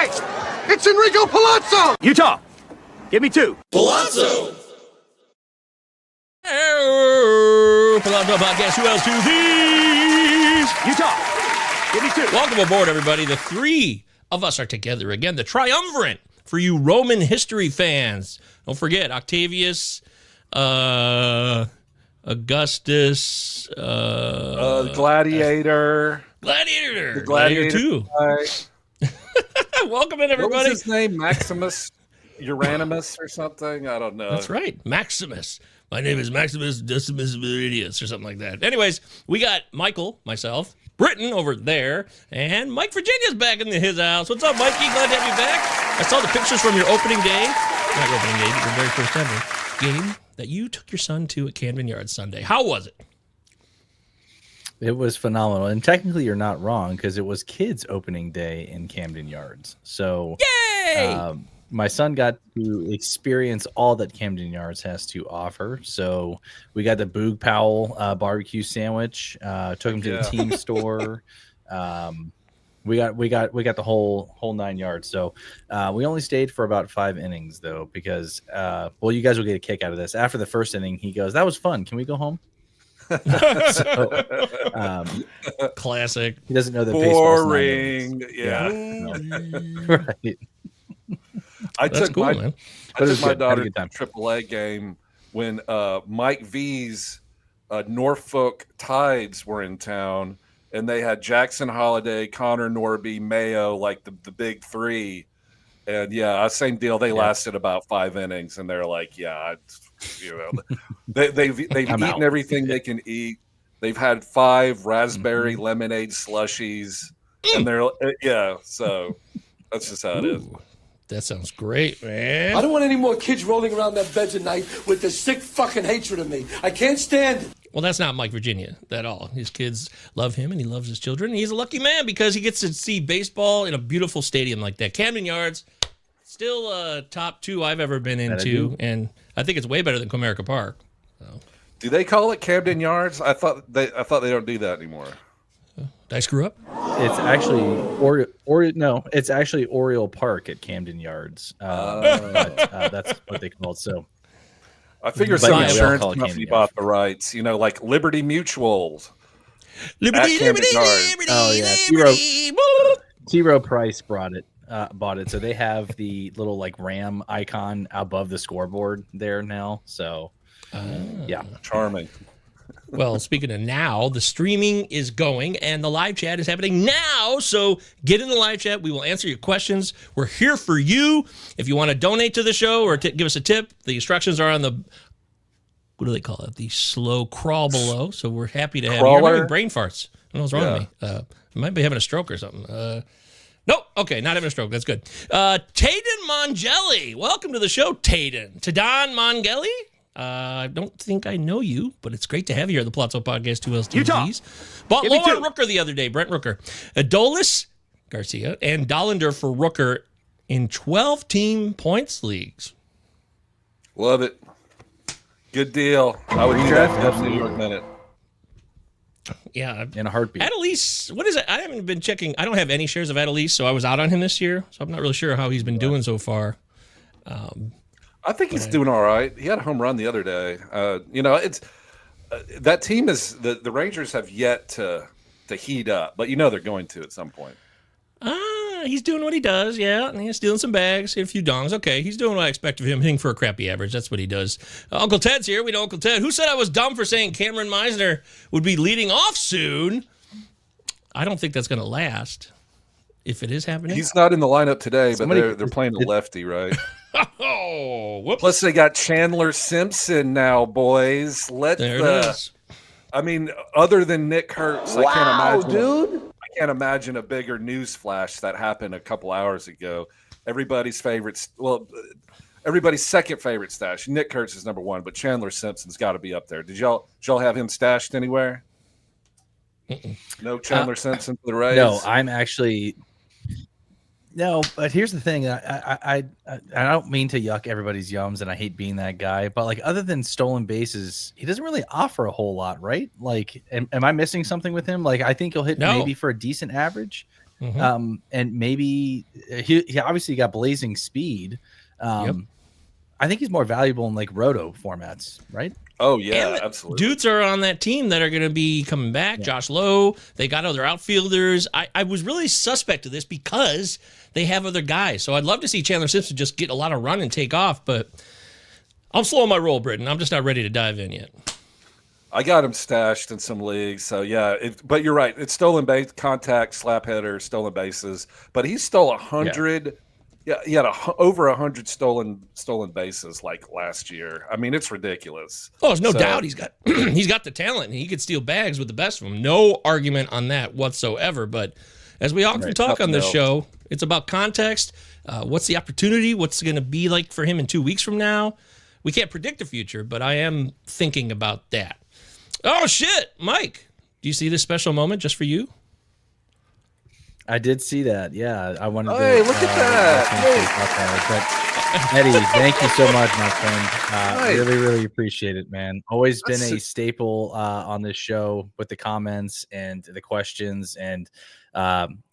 Christ! It's Enrico Pallazzo! Utah, give me 2. Pallazzo! Oh, Pallazzo Podcast, who else to these? Utah, give me 2. Welcome aboard, everybody. The three of us are together again. The triumvirate for you Roman history fans. Don't forget, Octavius, Augustus, Gladiator. Gladiator. The Gladiator 2. Welcome in, everybody. What was his name? Maximus Uranimus or something? I don't know. That's right. Maximus. My name is Maximus Decimus Meridius or something like that. Anyways, we got Michael, myself, Britton over there, and Mike Virginia's back in his house. What's up, Mikey? Glad to have you back. I saw the pictures from your opening day. Not your opening day, but your very first ever game that you took your son to at Camden Yards Sunday. How was it? It was phenomenal. And technically you're not wrong because it was kids opening day in Camden Yards. So Yay! My son got to experience all that Camden Yards has to offer. So we got the Boog Powell barbecue sandwich, took him to the team store. We got the whole 9 yards. So we only stayed for about 5 innings though, because you guys will get a kick out of this. After the first inning, he goes, "That was fun. Can we go home?" Classic. He doesn't know that boring. Right. I took my daughter to to a AAA game when Mike V's Norfolk Tides were in town, and they had Jackson Holiday, Connor Norby, Mayo, like the big three. And same deal. They lasted about 5 innings, and they're like, they've eaten everything they can eat. They've had 5 raspberry lemonade slushies, and they're So that's just how it is. That sounds great, man. I don't want any more kids rolling around their beds at night with this sick fucking hatred of me. I can't stand it. Well, that's not Mike Virginia at all. His kids love him, and he loves his children. He's a lucky man because he gets to see baseball in a beautiful stadium like that. Camden Yards, still top 2 I've ever been into, and I think it's way better than Comerica Park. So. Do they call it Camden Yards? I thought they don't do that anymore. Did I screw up? It's actually it's actually Oriole Park at Camden Yards. But, that's what they call it. So I figure some insurance company bought the rights, like Liberty Mutual. Liberty. Oh yeah, T. Rowe Price bought it. So they have the little like ram icon above the scoreboard there now. So charming. Well, speaking of now, the streaming is going and the live chat is happening now. So get in the live chat. We will answer your questions. We're here for you. If you want to donate to the show or give us a tip, the instructions are on the, what do they call it? The slow crawl below. So we're happy to have you. You're having brain farts. I don't know what's wrong with me. I might be having a stroke or something. Nope. Okay, not having a stroke. That's good. Tayden Mongelli. Welcome to the show, Tayden. Tadon Mongelli. I don't think I know you, but it's great to have you here at the Pallazzo Podcast, 2LTVs. Bought low on Rooker the other day, Brent Rooker. Adolis Garcia and Dollander for Rooker in 12-team points leagues. Love it. Good deal. I would do that for New York Minute. Yeah. In a heartbeat. Adelise, what is it? I haven't been checking. I don't have any shares of Adelise, so I was out on him this year, so I'm not really sure how he's been doing so far. I think he's doing all right. He had a home run the other day. It's that team is the Rangers have yet to heat up, but they're going to at some point. He's doing what he does, and he's stealing some bags, hit a few dongs. Okay, he's doing what I expect of him, hitting for a crappy average. That's what he does. Uncle Ted's here. We know Uncle Ted. Who said I was dumb for saying Cameron Meisner would be leading off soon? I don't think that's going to last. If it is happening, he's not in the lineup today, but they're playing a lefty, right? Oh, whoops. Plus they got Chandler Simpson now, boys. There it is. I mean, other than Nick Kurtz, Wow, I can't dude. imagine a bigger news flash that happened a couple hours ago. Everybody's second favorite stash. Nick Kurtz is number 1, but Chandler Simpson's got to be up there. Did y'all have him stashed anywhere? No Chandler Simpson for the Rays? No, I'm actually no. But here's the thing: I don't mean to yuck everybody's yums, and I hate being that guy. But like, other than stolen bases, he doesn't really offer a whole lot, right? Like, am I missing something with him? Like, I think he'll hit maybe for a decent average. And maybe he obviously got blazing speed. I think he's more valuable in like roto formats, right? Oh yeah, And absolutely. dudes are on that team that are going to be coming back. Josh Lowe, they got other outfielders. I was really suspect of this because they have other guys. So I'd love to see Chandler Simpson just get a lot of run and take off, but I'm slowing my roll, Britton. I'm just not ready to dive in yet. I got him stashed in some leagues, so yeah. But you're right. It's stolen base, contact, slap header, stolen bases. But he stole 100. Yeah, he had over 100 stolen bases like last year. I mean, it's ridiculous. Oh, there's no doubt he's got he's got the talent, and he could steal bags with the best of them. No argument on that whatsoever. But as we often talk on this show, it's about context. What's the opportunity? What's it going to be like for him in 2 weeks from now? We can't predict the future, but I am thinking about that. Oh shit, Mike! Do you see this special moment just for you? I did see that. Yeah, I wanted to. Hey, look at that! But Eddie, thank you so much, my friend. Really, really appreciate it, man. Always been a staple on this show with the comments and the questions, and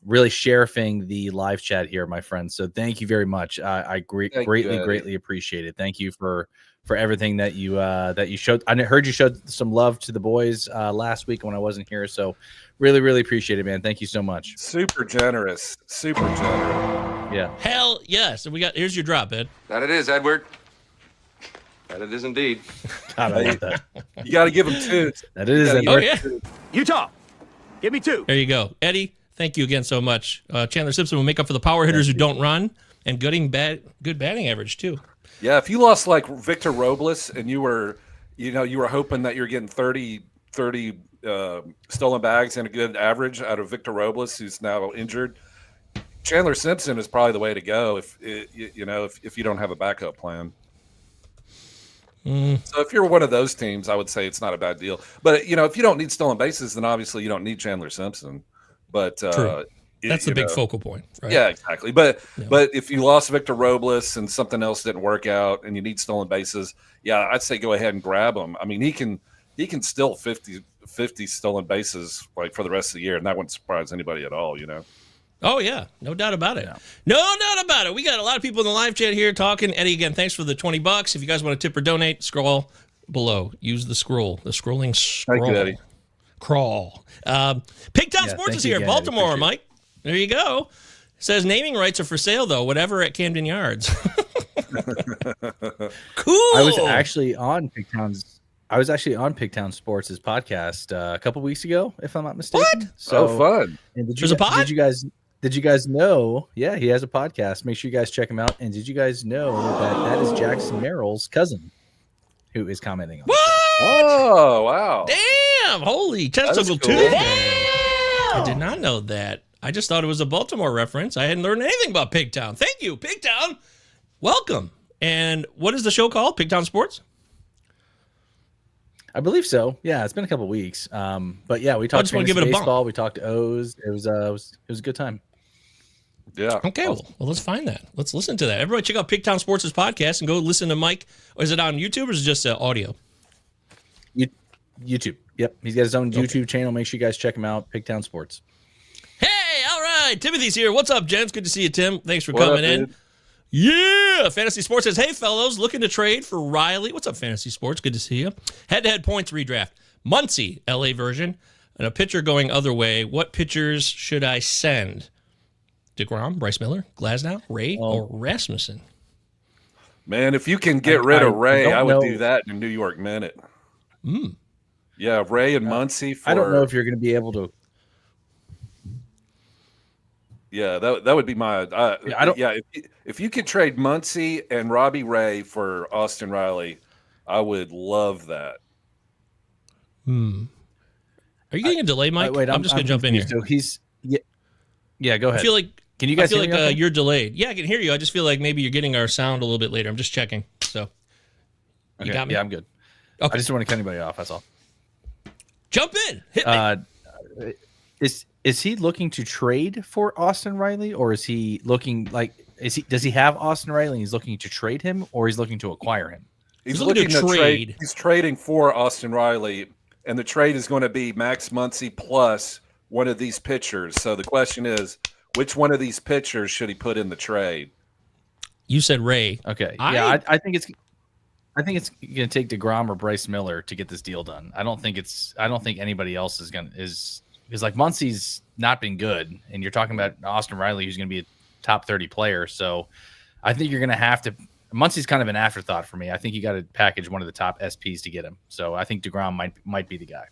really sheriffing the live chat here, my friend. So thank you very much. I greatly appreciate it. Thank you for everything that you showed. I heard you showed some love to the boys last week when I wasn't here. So really appreciate it, man. Thank you so much. Super generous. Yeah. Hell yes. And here's your drop, Ed. That it is, Edward. That it is indeed. God, I love that. You got to give him two. That is. Oh yeah. Utah, give me 2. There you go, Eddie. Thank you again so much. Chandler Simpson will make up for the power hitters who don't run and good batting average too. Yeah, if you lost like Victor Robles and you were hoping that you're getting 30 stolen bags and a good average out of Victor Robles, who's now injured, Chandler Simpson is probably the way to go if you don't have a backup plan. So if you're one of those teams, I would say it's not a bad deal. But if you don't need stolen bases, then obviously you don't need Chandler Simpson. But that's the big focal point, right? Yeah, exactly. But if you lost Victor Robles and something else didn't work out and you need stolen bases, yeah, I'd say go ahead and grab him. I mean, he can still 50 stolen bases like for the rest of the year, and that wouldn't surprise anybody at all, Oh yeah, no doubt about it. Yeah. No doubt about it. We got a lot of people in the live chat here talking. Eddie, again, thanks for the $20. If you guys want to tip or donate, scroll below. Use the scrolling scroll. Thank you, Eddie. Crawl. Pigtown Sports is here, again, Baltimore, Mike. There you go. Says naming rights are for sale though. Whatever at Camden Yards. Cool. I was actually on Pigtown Sports' podcast a couple weeks ago, if I'm not mistaken. What? So fun. And There's a pod? Did you guys know? Yeah, he has a podcast. Make sure you guys check him out. And did you guys know that is Jackson Merrill's cousin who is commenting on what? Oh, wow. Damn. Holy testicle cool. Tuesday. I did not know that. I just thought it was a Baltimore reference. I hadn't learned anything about Pigtown. Thank you, Pigtown. Welcome. And what is the show called? Pigtown Sports? I believe so. Yeah, it's been a couple weeks. But yeah, we talked baseball. We talked O's. It was a good time. Yeah. Okay. Well, let's find that. Let's listen to that. Everybody, check out Pigtown Sports' podcast and go listen to Mike. Is it on YouTube or is it just audio? YouTube. Yep, he's got his own YouTube channel. Make sure you guys check him out. Pigtown Sports. Hey, all right. Timothy's here. What's up, gents? Good to see you, Tim. Thanks for coming in. Dude? Yeah. Fantasy Sports says, hey, fellows, looking to trade for Riley. What's up, Fantasy Sports? Good to see you. Head-to-head points redraft. Muncie, LA version, and a pitcher going other way. What pitchers should I send? DeGrom, Bryce Miller, Glasnow, Ray, or Rasmussen? Man, if you can get rid of Ray, I would do that in a New York minute. Yeah, Ray and Muncie. I don't know if you're going to be able to. Yeah, that would be my. If you could trade Muncie and Robbie Ray for Austin Riley, I would love that. Are you getting a delay, Mike? Wait, I'm just going to jump in here. So he's yeah. Go ahead. I feel like can you guys? I feel like you're delayed. Yeah, I can hear you. I just feel like maybe you're getting our sound a little bit later. I'm just checking. So you got me. Yeah, I'm good. Okay. I just don't want to cut anybody off. That's all. Jump in. Hit me. Is he looking to trade for Austin Riley, or is he looking does he have Austin Riley and he's looking to trade him, or he's looking to acquire him? He's looking to trade. He's trading for Austin Riley, and the trade is going to be Max Muncy plus one of these pitchers. So the question is, which one of these pitchers should he put in the trade? You said Ray. Okay. Yeah, I think it's going to take DeGrom or Bryce Miller to get this deal done. I don't think anybody else is because like Muncy's not been good, and you're talking about Austin Riley, who's going to be a top 30 player. So I think you're going to have to. Muncy's kind of an afterthought for me. I think you got to package one of the top SPs to get him. So I think DeGrom might be the guy.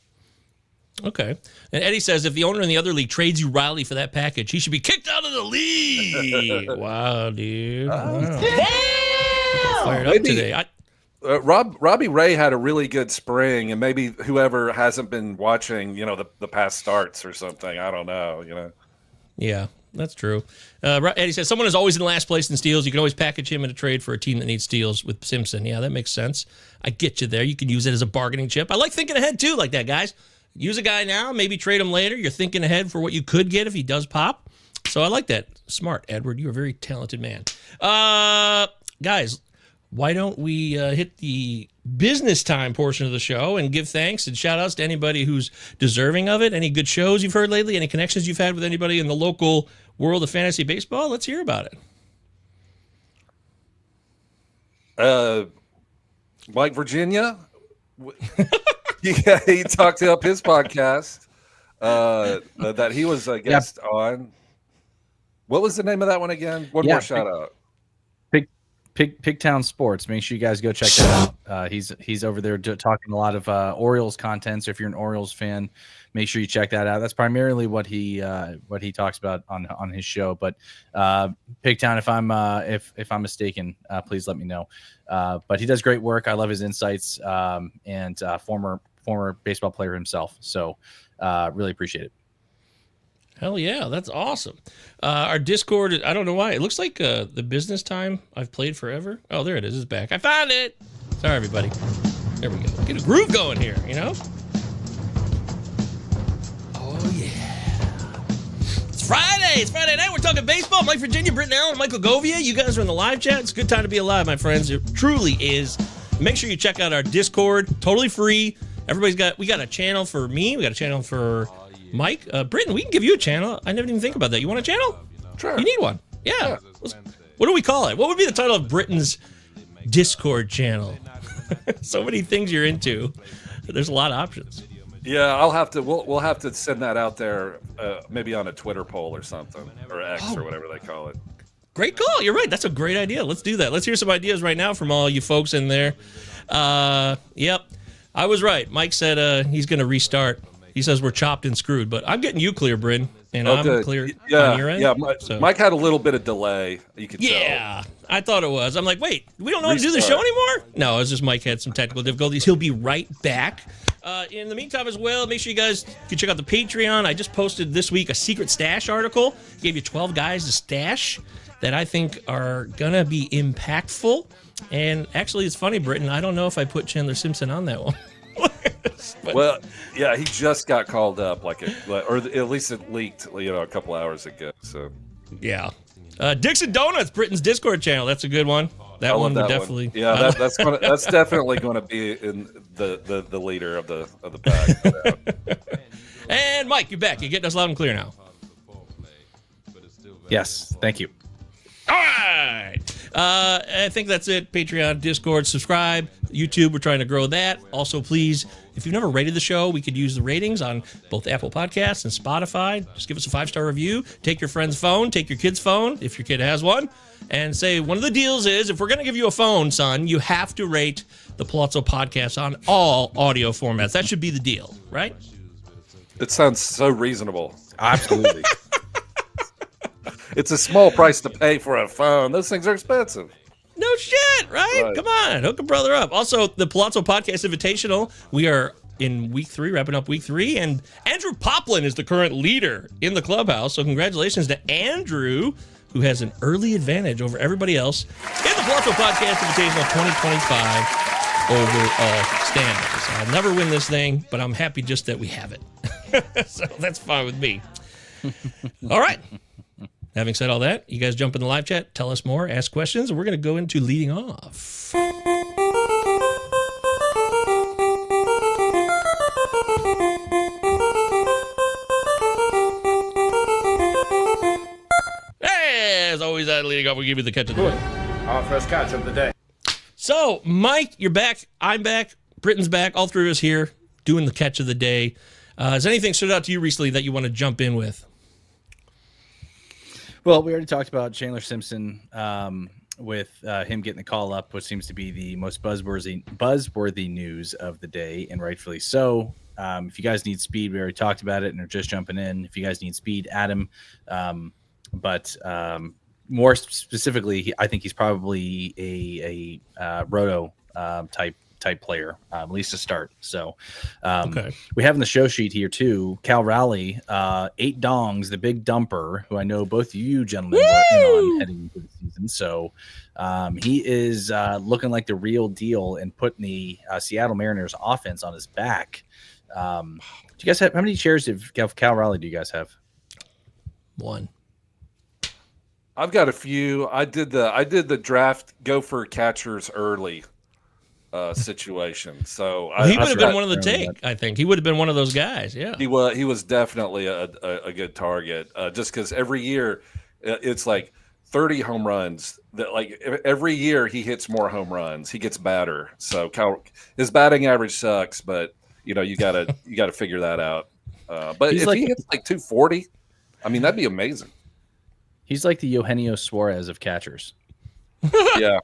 Okay. And Eddie says if the owner in the other league trades you Riley for that package, he should be kicked out of the league. Wow, dude. Wow. Damn! Fired up today. Robbie Ray had a really good spring, and maybe whoever hasn't been watching, the past starts or something. I don't know, Yeah, that's true. Eddie says someone is always in last place in steals. You can always package him in a trade for a team that needs steals with Simpson. Yeah, that makes sense. I get you there. You can use it as a bargaining chip. I like thinking ahead too, like that, guys. Use a guy now, maybe trade him later. You're thinking ahead for what you could get if he does pop. So I like that. Smart, Edward. You're a very talented man. Guys, why don't we hit the business time portion of the show and give thanks and shout outs to anybody who's deserving of it? Any good shows you've heard lately? Any connections you've had with anybody in the local world of fantasy baseball? Let's hear about it. Mike Virginia. Yeah, he talked up his podcast that he was a guest on. What was the name of that one again? One more shout out. Pigtown Sports. Make sure you guys go check that out. He's over there talking a lot of Orioles content. So if you're an Orioles fan, make sure you check that out. That's primarily what he talks about on his show. But Pigtown, if I'm mistaken, please let me know. But he does great work. I love his insights, and former baseball player himself. So really appreciate it. Hell yeah, that's awesome. Our Discord, I don't know why. It looks like the business time I've played forever. Oh, there it is. It's back. I found it. Sorry, everybody. There we go. Get a groove going here, Oh, yeah. It's Friday. It's Friday night. We're talking baseball. Mike Virginia, Britton Allen, Michael Govia. You guys are in the live chat. It's a good time to be alive, my friends. It truly is. Make sure you check out our Discord. Totally free. We got a channel for me. We got a channel for Mike. Britton, we can give you a channel. I never even think about that. You want a channel? Sure. You need one. Yeah. What do we call it? What would be the title of Britton's Discord channel? So many things you're into. There's a lot of options. Yeah, we'll have to send that out there, maybe on a Twitter poll or something, or X or whatever they call it. Great call. You're right. That's a great idea. Let's do that. Let's hear some ideas right now from all you folks in there. Yep. I was right. Mike said he's going to restart. He says we're chopped and screwed, but I'm getting you clear, Bryn, and I'm clear on your end. Yeah, Mike had a little bit of delay. You could tell. Yeah, I thought it was. I'm like, wait, we don't know how to do the show anymore? No, it's just Mike had some technical difficulties. He'll be right back. In the meantime as well, make sure you guys can check out the Patreon. I just posted this week a secret stash article. Gave you 12 guys to stash that I think are going to be impactful. And actually, it's funny, Britton, I don't know if I put Chandler Simpson on that one. Well, yeah, he just got called up, or at least it leaked, a couple hours ago. So, yeah, Dixon Donuts, Britton's Discord channel. That's a good one. That one would definitely. Yeah, that's definitely going to be in the leader of the pack. And Mike, you're back. You're getting us loud and clear now. Yes, thank you. All right. I think that's it. Patreon, Discord, subscribe. YouTube, we're trying to grow that. Also, please, if you've never rated the show, we could use the ratings on both Apple Podcasts and Spotify. Just give us a 5-star review. Take your friend's phone. Take your kid's phone, if your kid has one. And say, one of the deals is, if we're going to give you a phone, son, you have to rate the Pallazzo Podcast on all audio formats. That should be the deal, right? It sounds so reasonable. Absolutely. It's a small price to pay for a phone. Those things are expensive. No shit, right? Come on, hook a brother up. Also, the Pallazzo Podcast Invitational, we are in week 3, wrapping up week 3, and Andrew Poplin is the current leader in the clubhouse. So congratulations to Andrew, who has an early advantage over everybody else in the Pallazzo Podcast Invitational 2025 overall standings. I'll never win this thing, but I'm happy just that we have it. So that's fine with me. All right. Having said all that, you guys jump in the live chat, tell us more, ask questions, and we're going to go into leading off. always leading off. We give you the catch of the day. Our first catch of the day. So, Mike, you're back. I'm back. Britton's back. All three of us here doing the catch of the day. Has anything stood out to you recently that you want to jump in with? Well, we already talked about Chandler Simpson with him getting the call up, which seems to be the most buzzworthy news of the day, and rightfully so. If you guys need speed, we already talked about it and are just jumping in. If you guys need speed, add him. But more specifically, I think he's probably a roto type player, at least to start. So we have in the show sheet here too, Cal Raleigh, 8 dongs, the big dumper, who I know both of you gentlemen were in on heading into the season. So he is looking like the real deal and putting the Seattle Mariners offense on his back. Do you guys have, how many shares of Cal Raleigh do you guys have? 1. I've got a few. I did the draft go for catchers early situation. So he would have been one of the take. I think he would have been one of those guys. Yeah, he was definitely a good target. Just because every year it's like 30 home runs. That like every year he hits more home runs. He gets better. So his batting average sucks, but you gotta figure that out. But if he hits like 240, I mean that'd be amazing. He's like the Eugenio Suarez of catchers. Yeah.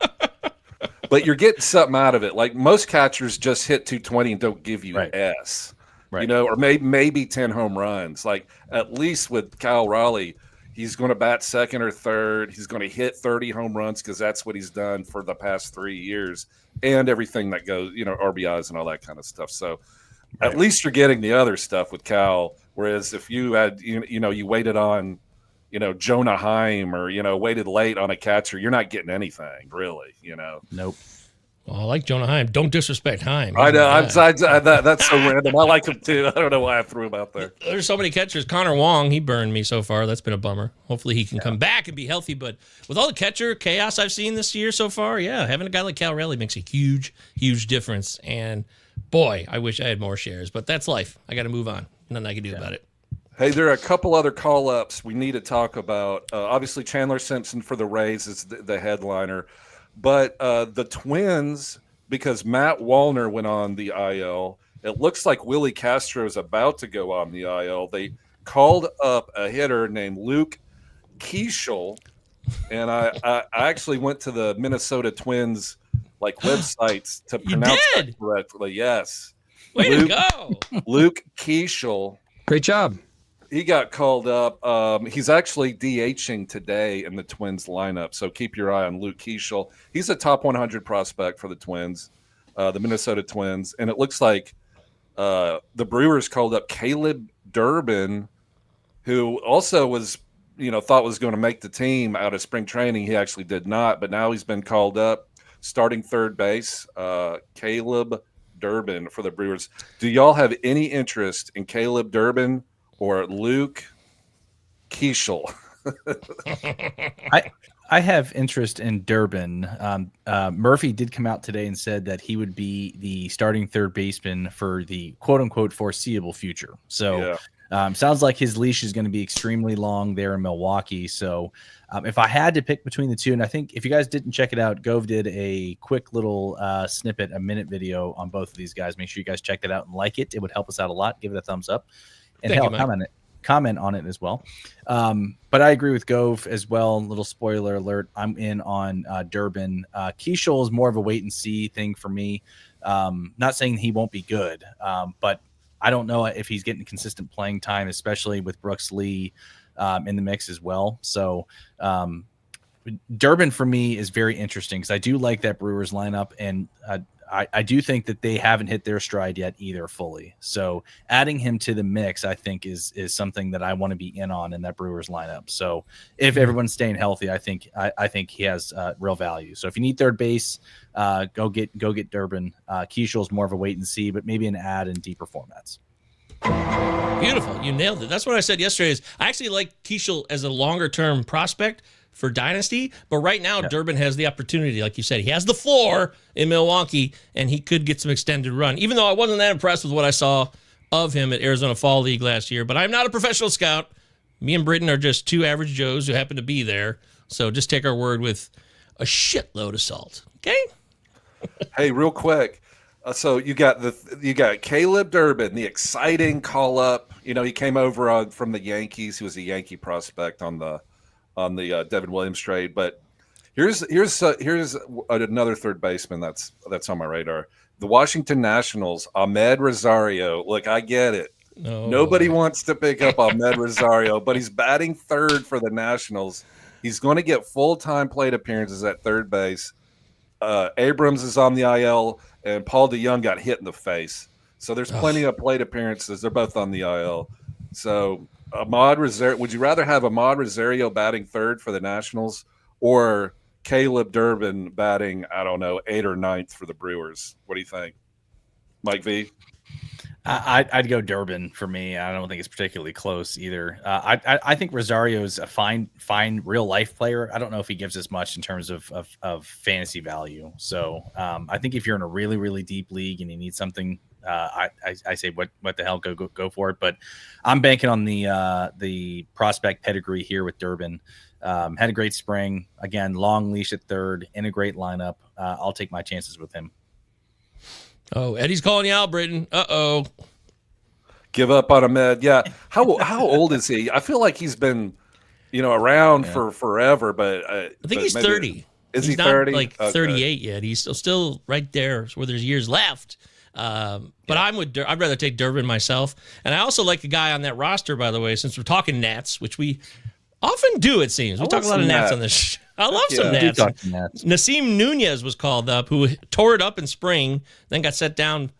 But you're getting something out of it. Like most catchers just hit 220 and don't give you S. Right. Or maybe 10 home runs. Like at least with Kyle Raleigh, he's going to bat second or third. He's going to hit 30 home runs because that's what he's done for the past 3 years and everything that goes, RBIs and all that kind of stuff. So at least you're getting the other stuff with Cal. Whereas if you had, you waited on, Jonah Heim or, waited late on a catcher, you're not getting anything really, Nope. Well, I like Jonah Heim. Don't disrespect Heim. I know. That's so random. I like him too. I don't know why I threw him out there. There's so many catchers. Connor Wong, he burned me so far. That's been a bummer. Hopefully he can come back and be healthy. But with all the catcher chaos I've seen this year so far, having a guy like Cal Raleigh makes a huge, huge difference. And boy, I wish I had more shares. But that's life. I got to move on. Nothing I can do about it. Hey, there are a couple other call-ups we need to talk about. Obviously, Chandler Simpson for the Rays is the headliner. But the Twins, because Matt Wallner went on the IL, it looks like Willie Castro is about to go on the IL. They called up a hitter named Luke Keeschel, and I actually went to the Minnesota Twins websites to pronounce that correctly. Yes. Way to go. Luke Keeschel. Great job. He got called up. He's actually DHing today in the Twins lineup, so keep your eye on Luke Keeschel. He's a top 100 prospect for the Twins, the Minnesota Twins, and it looks like the Brewers called up Caleb Durbin, who also was, thought was going to make the team out of spring training. He actually did not, but now he's been called up, starting third base. Caleb Durbin for the Brewers. Do y'all have any interest in Caleb Durbin or Luke Keeschel? I have interest in Durbin. Murphy did come out today and said that he would be the starting third baseman for the quote-unquote foreseeable future. So sounds like his leash is going to be extremely long there in Milwaukee. So if I had to pick between the two, and I think if you guys didn't check it out, Gove did a quick little snippet, a minute video on both of these guys. Make sure you guys check it out and like it. It would help us out a lot. Give it a thumbs up. And comment on it as well. But I agree with Gove as well. Little spoiler alert. I'm in on Durbin. Keeschel is more of a wait and see thing for me. Not saying he won't be good, but I don't know if he's getting consistent playing time, especially with Brooks Lee in the mix as well. So Durbin for me is very interesting because I do like that Brewers lineup, and I do think that they haven't hit their stride yet either fully. So adding him to the mix, I think, is something that I want to be in on in that Brewers lineup. So if everyone's staying healthy, I think he has real value. So if you need third base, go get Durbin. Keeschel is more of a wait and see, but maybe an add in deeper formats. Beautiful. You nailed it. That's what I said yesterday. Is I actually like Keeschel as a longer term prospect for Dynasty, but right now Durbin has the opportunity, like you said. He has the floor in Milwaukee, and he could get some extended run, even though I wasn't that impressed with what I saw of him at Arizona Fall League last year. But I'm not a professional scout. Me and Britton are just two average Joes who happen to be there. So just take our word with a shitload of salt. Okay. Hey, real quick. So you got Caleb Durbin, the exciting call up. You know, he came over from the Yankees. He was a Yankee prospect on the Devin Williams trade. But here's another third baseman that's on my radar. The Washington Nationals, Ahmed Rosario. Look, I get it. Nobody wants to pick up Ahmed Rosario, but he's batting third for the Nationals. He's going to get full-time plate appearances at third base. Abrams is on the IL, and Paul DeYoung got hit in the face. So there's plenty of plate appearances. They're both on the IL. So Ahmad Rosario, would you rather have Ahmad Rosario batting third for the Nationals or Caleb Durbin batting, I don't know, 8th or 9th for the Brewers? What do you think, Mike V? I'd go Durbin for me. I don't think it's particularly close either. I think Rosario is a fine real life player. I don't know if he gives us much in terms of fantasy value. So I think if you're in a really, really deep league and you need something, I say what the hell, go for it. But I'm banking on the prospect pedigree here with Durbin. Had a great spring. Again, long leash at third, in a great lineup. I'll take my chances with him. Oh, Eddie's calling you out, Britton. Uh-oh. Give up on Ahmed. Yeah. How old is he? I feel like he's been, around for forever, but I think he's 30. Is he's he 30? Not 38 yet. He's still right there where there's years left. But I'd rather take Durbin myself. And I also like a guy on that roster, by the way, since we're talking Nats, which we often do, it seems. We talk a lot of Nats on this show. I love some Nats. Nasim Nunez was called up, who tore it up in spring, then got set down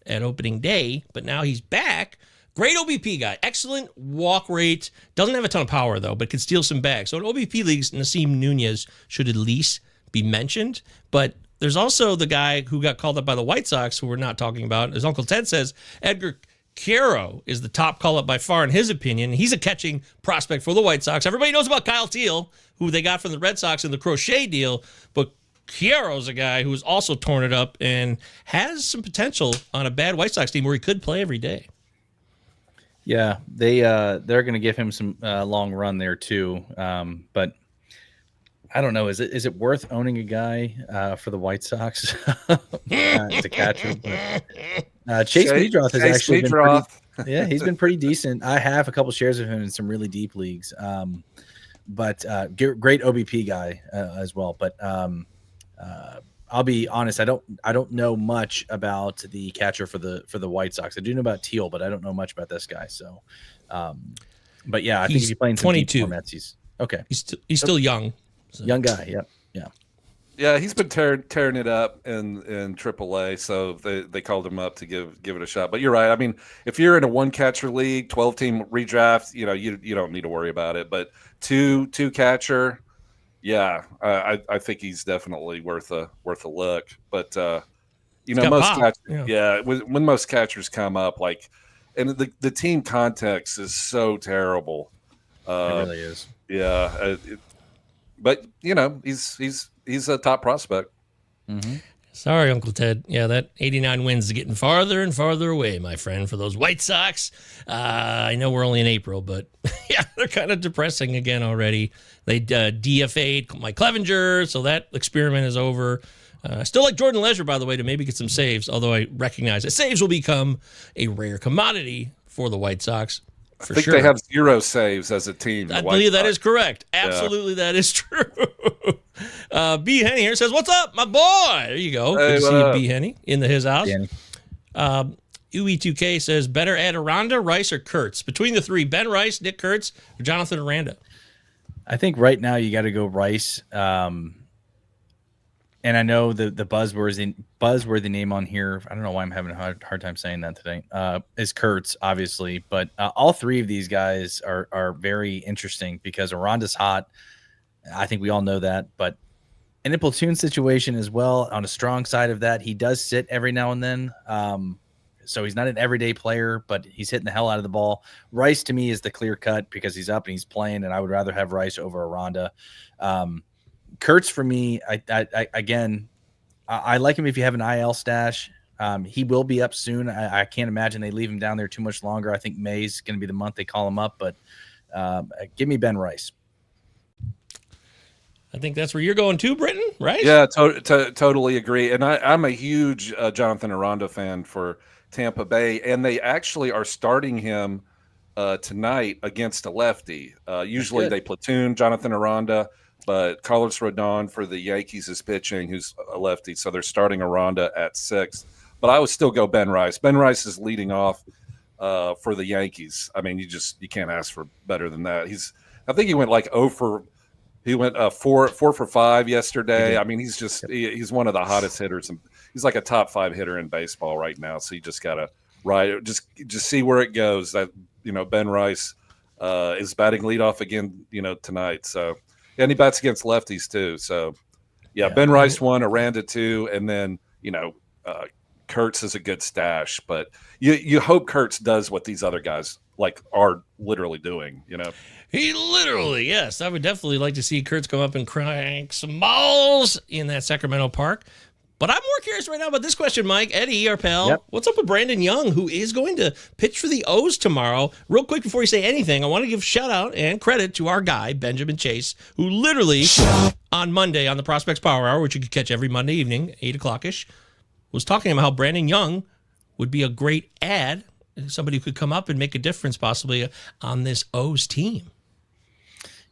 at opening day, but now he's back. Great OBP guy. Excellent walk rate. Doesn't have a ton of power, though, but can steal some bags. So in OBP leagues, Nasim Nunez should at least be mentioned. But there's also the guy who got called up by the White Sox, who we're not talking about. As Uncle Ted says, Edgar Quero is the top call-up by far in his opinion. He's a catching prospect for the White Sox. Everybody knows about Kyle Teal, who they got from the Red Sox in the Crochet deal, but Quero's a guy who's also torn it up and has some potential on a bad White Sox team where he could play every day. Yeah, they're going to give him some long run there too, but I don't know. Is it worth owning a guy for the White Sox as a catcher? But, Chase Meadroth has actually been he's been pretty decent. I have a couple shares of him in some really deep leagues, but great OBP guy as well. But I'll be honest, I don't know much about the catcher for the White Sox. I do know about Teal, but I don't know much about this guy. So, but yeah, I think if you're playing some 22. deep formats, he's okay. He's still young. So. Young guy, yep. Yeah, he's been tearing it up in AAA, so they called him up to give it a shot. But you're right. I mean, if you're in a one catcher league, 12-team redraft, you don't need to worry about it. But two catcher, yeah, I think he's definitely worth a look. But most catchers, when most catchers come up, and the team context is so terrible. It really is. Yeah, but he's a top prospect. Mm-hmm. Sorry, Uncle Ted. Yeah, that 89 wins is getting farther and farther away, my friend, for those White Sox. I know we're only in April, but yeah, they're kind of depressing again already. They DFA'd Mike Clevenger, so that experiment is over. I still like Jordan Leisure, by the way, to maybe get some saves, although I recognize that saves will become a rare commodity for the White Sox. I think they have 0 saves as a team. I believe that is correct. Absolutely, that is true. B. Henny here says, "What's up, my boy?" There you go. Good to see you, B. Henny, in his house. UE2K says, "Better add Aranda, Rice, or Kurtz? Between the three, Ben Rice, Nick Kurtz, or Jonathan Aranda?" I think right now you got to go Rice. And I know the buzzworthy name on here, I don't know why I'm having a hard time saying that today, is Kurtz, obviously. But all three of these guys are very interesting because Aranda's hot. I think we all know that. But in a platoon situation as well, on a strong side of that, he does sit every now and then. So he's not an everyday player, but he's hitting the hell out of the ball. Rice, to me, is the clear cut because he's up and he's playing, and I would rather have Rice over Aranda. Kurtz, for me, I like him if you have an IL stash. He will be up soon. I can't imagine they leave him down there too much longer. I think May's going to be the month they call him up, but give me Ben Rice. I think that's where you're going too, Britton, right? Yeah, totally agree. And I'm a huge Jonathan Aranda fan for Tampa Bay, and they actually are starting him tonight against a lefty. Usually they platoon Jonathan Aranda, but Carlos Rodon for the Yankees is pitching, who's a lefty, so they're starting Aranda at 6. But I would still go Ben Rice. Ben Rice is leading off for the Yankees. I mean, you can't ask for better than that. I think he went like 4 for 5 yesterday. I mean, he's one of the hottest hitters, and he's like a top 5 hitter in baseball right now. So you just gotta just see where it goes. That Ben Rice is batting leadoff again, tonight. So and he bats against lefties too. So yeah. Ben Rice 1, Aranda 2, and then Kurtz is a good stash. But you hope Kurtz does what these other guys are literally doing. He literally, yes. I would definitely like to see Kurtz come up and crank some balls in that Sacramento park. But I'm more curious right now about this question, Mike. Eddie, our pal, Yep. What's up with Brandon Young, who is going to pitch for the O's tomorrow? Real quick before you say anything, I want to give a shout out and credit to our guy, Benjamin Chase, who literally on Monday on the Prospects Power Hour, which you can catch every Monday evening, 8 o'clock-ish, was talking about how Brandon Young would be a great ad, somebody who could come up and make a difference possibly on this O's team.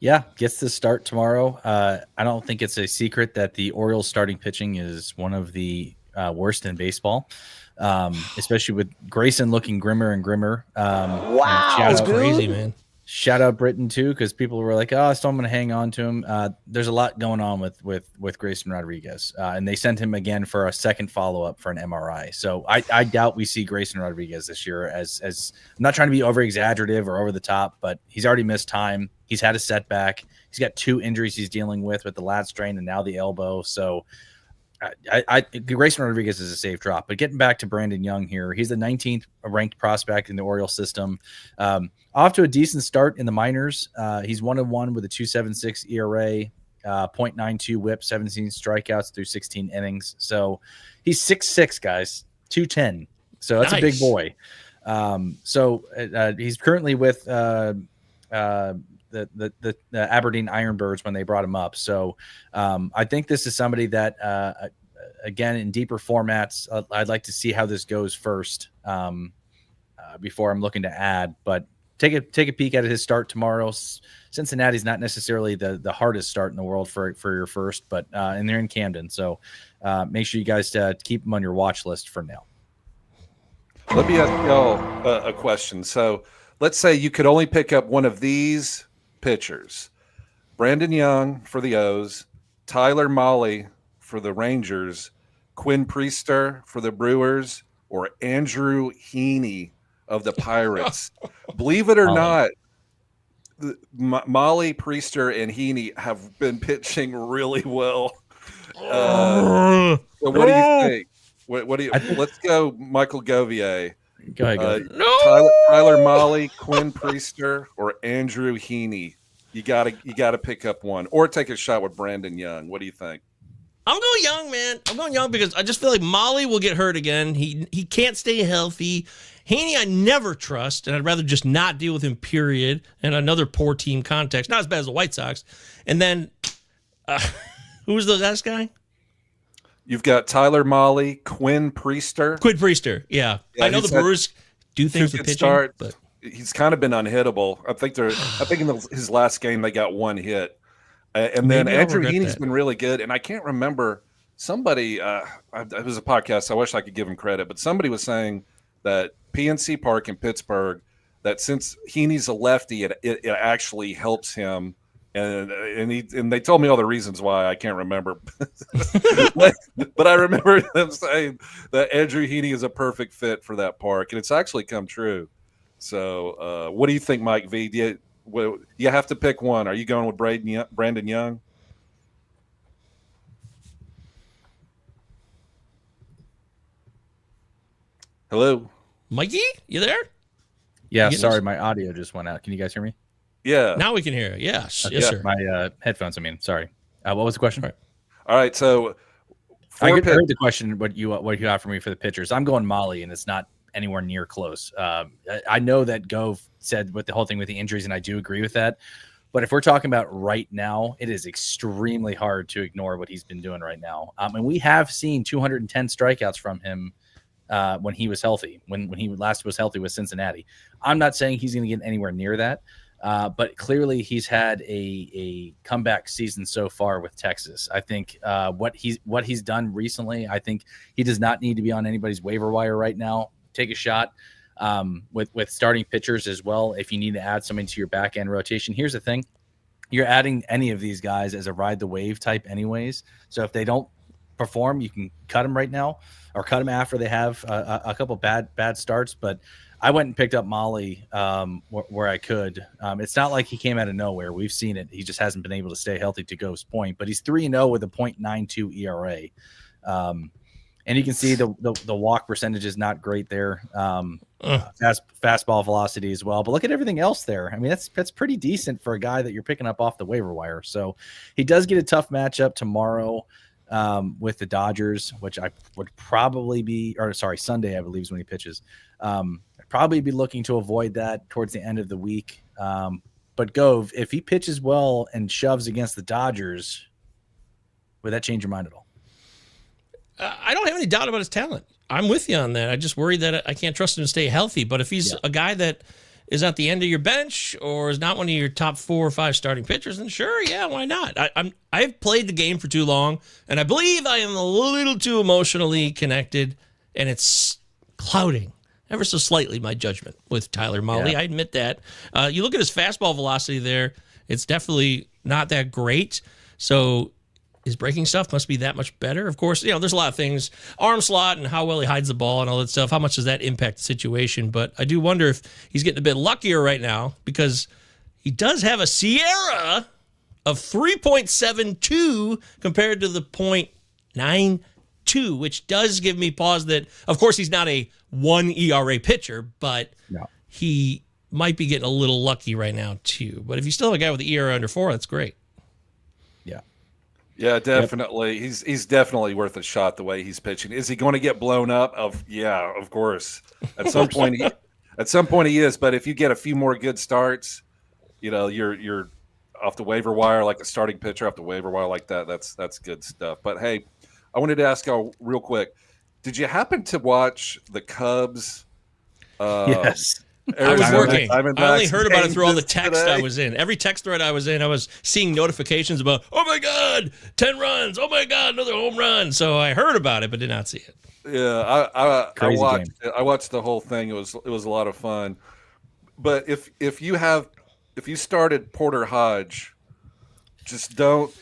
Yeah, gets to start tomorrow. I don't think it's a secret that the Orioles starting pitching is one of the worst in baseball, especially with Grayson looking grimmer and grimmer. Wow, that's crazy, man. Shout out Britton too, because people were like, "Oh, so I'm going to hang on to him." There's a lot going on with Grayson Rodriguez, and they sent him again for a second follow up for an MRI. So I doubt we see Grayson Rodriguez this year. As I'm not trying to be over exaggerative or over the top, but he's already missed time. He's had a setback. He's got 2 injuries he's dealing with the lat strain and now the elbow. So Grayson Rodriguez is a safe drop. But getting back to Brandon Young here, he's the 19th ranked prospect in the Orioles system. Off to a decent start in the minors. He's 1-1 with a 2.76 ERA, 0.92 WHIP, 17 strikeouts through 16 innings. So he's 6'6", guys, 210. So that's a big boy. He's currently with the Aberdeen Ironbirds when they brought him up. So I think this is somebody that, again, in deeper formats, I'd like to see how this goes first before I'm looking to add. But take a peek at his start tomorrow. Cincinnati's not necessarily the hardest start in the world for your first, but and they're in Camden. So make sure you guys keep them on your watch list for now. Let me ask y'all a question. So let's say you could only pick up one of these pitchers: Brandon Young for the O's, Tyler Mahle for the Rangers, Quinn Priester for the Brewers, or Andrew Heaney of the Pirates. Believe it or not, Mahle, Priester, and Heaney have been pitching really well. So what do you think? What do you? Let's go, Michael Govier. Go ahead. Tyler Mahle, Quinn Priester, or Andrew Heaney. You gotta pick up one, or take a shot with Brandon Young. What do you think? I'm going Young, man. I'm going Young because I just feel like Mahle will get hurt again. He can't stay healthy. Heaney, I never trust, and I'd rather just not deal with him, period. And another poor team context. Not as bad as the White Sox. And then, who's the last guy? You've got Tyler Mahle, Quinn Priester. Quinn Priester, yeah. I know the Brewers do things with pitching, but he's kind of been unhittable. I think in his last game they got 1 hit. And then Andrew Heaney's been really good. And I can't remember, somebody, it was a podcast, I wish I could give him credit, but somebody was saying that PNC Park in Pittsburgh, that since Heaney's a lefty, it actually helps him. And they told me all the reasons why. I can't remember. But I remember them saying that Andrew Heaney is a perfect fit for that park. And it's actually come true. So what do you think, Mike V? Do you have to pick one. Are you going with Brandon Young? Hello? Mikey, you there? Yeah, sorry, my audio just went out. Can you guys hear me? Yeah. Now we can hear you. Yes, okay. Yes, sir. My headphones, sorry. What was the question? All right, so I heard the question, what you have for me for the pitchers. I'm going Mahle, and it's not anywhere near close. I know that Gove said with the whole thing with the injuries, and I do agree with that. But if we're talking about right now, it is extremely hard to ignore what he's been doing right now. And we have seen 210 strikeouts from him when he was healthy, when he last was healthy with Cincinnati. I'm not saying he's going to get anywhere near that, but clearly he's had a comeback season so far with Texas. I think what he's done recently, I think he does not need to be on anybody's waiver wire right now. Take a shot. With starting pitchers as well. If you need to add something to your back end rotation, here's the thing: you're adding any of these guys as a ride the wave type, anyways. So if they don't perform, you can cut them right now or cut them after they have a couple bad starts. But I went and picked up Molly where I could. It's not like he came out of nowhere. We've seen it. He just hasn't been able to stay healthy, to Ghost's point. But he's 3-0 with a .92 ERA. And you can see the walk percentage is not great there. Fastball velocity as well. But look at everything else there. I mean, that's pretty decent for a guy that you're picking up off the waiver wire. So he does get a tough matchup tomorrow with the Dodgers, which I would probably be, or sorry, Sunday, I believe is when he pitches. I'd probably be looking to avoid that towards the end of the week. But Gove, if he pitches well and shoves against the Dodgers, would that change your mind at all? I don't have any doubt about his talent. I'm with you on that. I just worry that I can't trust him to stay healthy. But if he's a guy that is at the end of your bench or is not one of your top 4 or 5 starting pitchers, then sure, yeah, why not? I've played the game for too long, and I believe I am a little too emotionally connected, and it's clouding ever so slightly my judgment with Tyler Mahle. I admit that. You look at his fastball velocity there; it's definitely not that great. So his breaking stuff must be that much better. Of course, there's a lot of things, arm slot and how well he hides the ball and all that stuff. How much does that impact the situation? But I do wonder if he's getting a bit luckier right now because he does have a Sierra of 3.72 compared to the .92, which does give me pause that, of course, he's not a 1 ERA pitcher, but he might be getting a little lucky right now too. But if you still have a guy with the ERA under 4, that's great. Yeah, definitely. Yep. He's definitely worth a shot the way he's pitching. Is he going to get blown up? Of course. At some point he is. But if you get a few more good starts, you're off the waiver wire like a starting pitcher off the waiver wire like that. That's good stuff. But hey, I wanted to ask y'all real quick: did you happen to watch the Cubs? Yes. I was working. I only heard about it through all the text I was in. Every text thread I was in, I was seeing notifications about, oh my God, 10 runs. Oh my God, another home run. So I heard about it, but did not see it. Yeah, I watched the whole thing. It was a lot of fun. But if you started Porter Hodge, just don't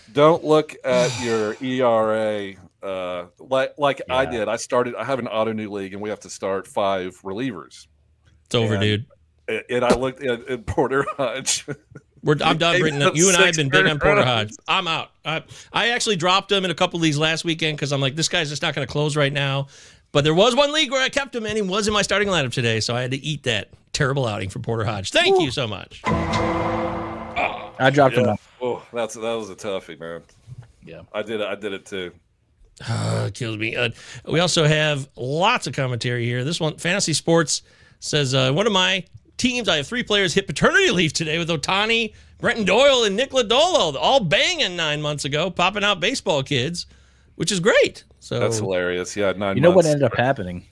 look at your ERA like I did. I have an auto new league and we have to start 5 relievers. It's over, dude. And I looked at Porter Hodge. I'm done, Britton. You and I have been big on Porter Hodge. I'm out. I actually dropped him in a couple of leagues last weekend because I'm like, this guy's just not going to close right now. But there was one league where I kept him, and he was in my starting lineup today, so I had to eat that terrible outing from Porter Hodge. Thank you so much. I dropped him off. Oh, that was a toughie, man. Yeah, I did it too. It kills me. We also have lots of commentary here. This one, Fantasy Sports, says, one of my teams, I have 3 players hit paternity leave today with Ohtani, Brenton Doyle, and Nick Lodolo, all banging 9 months ago, popping out baseball kids, which is great. So that's hilarious. Yeah, 9 months. You know what ended up happening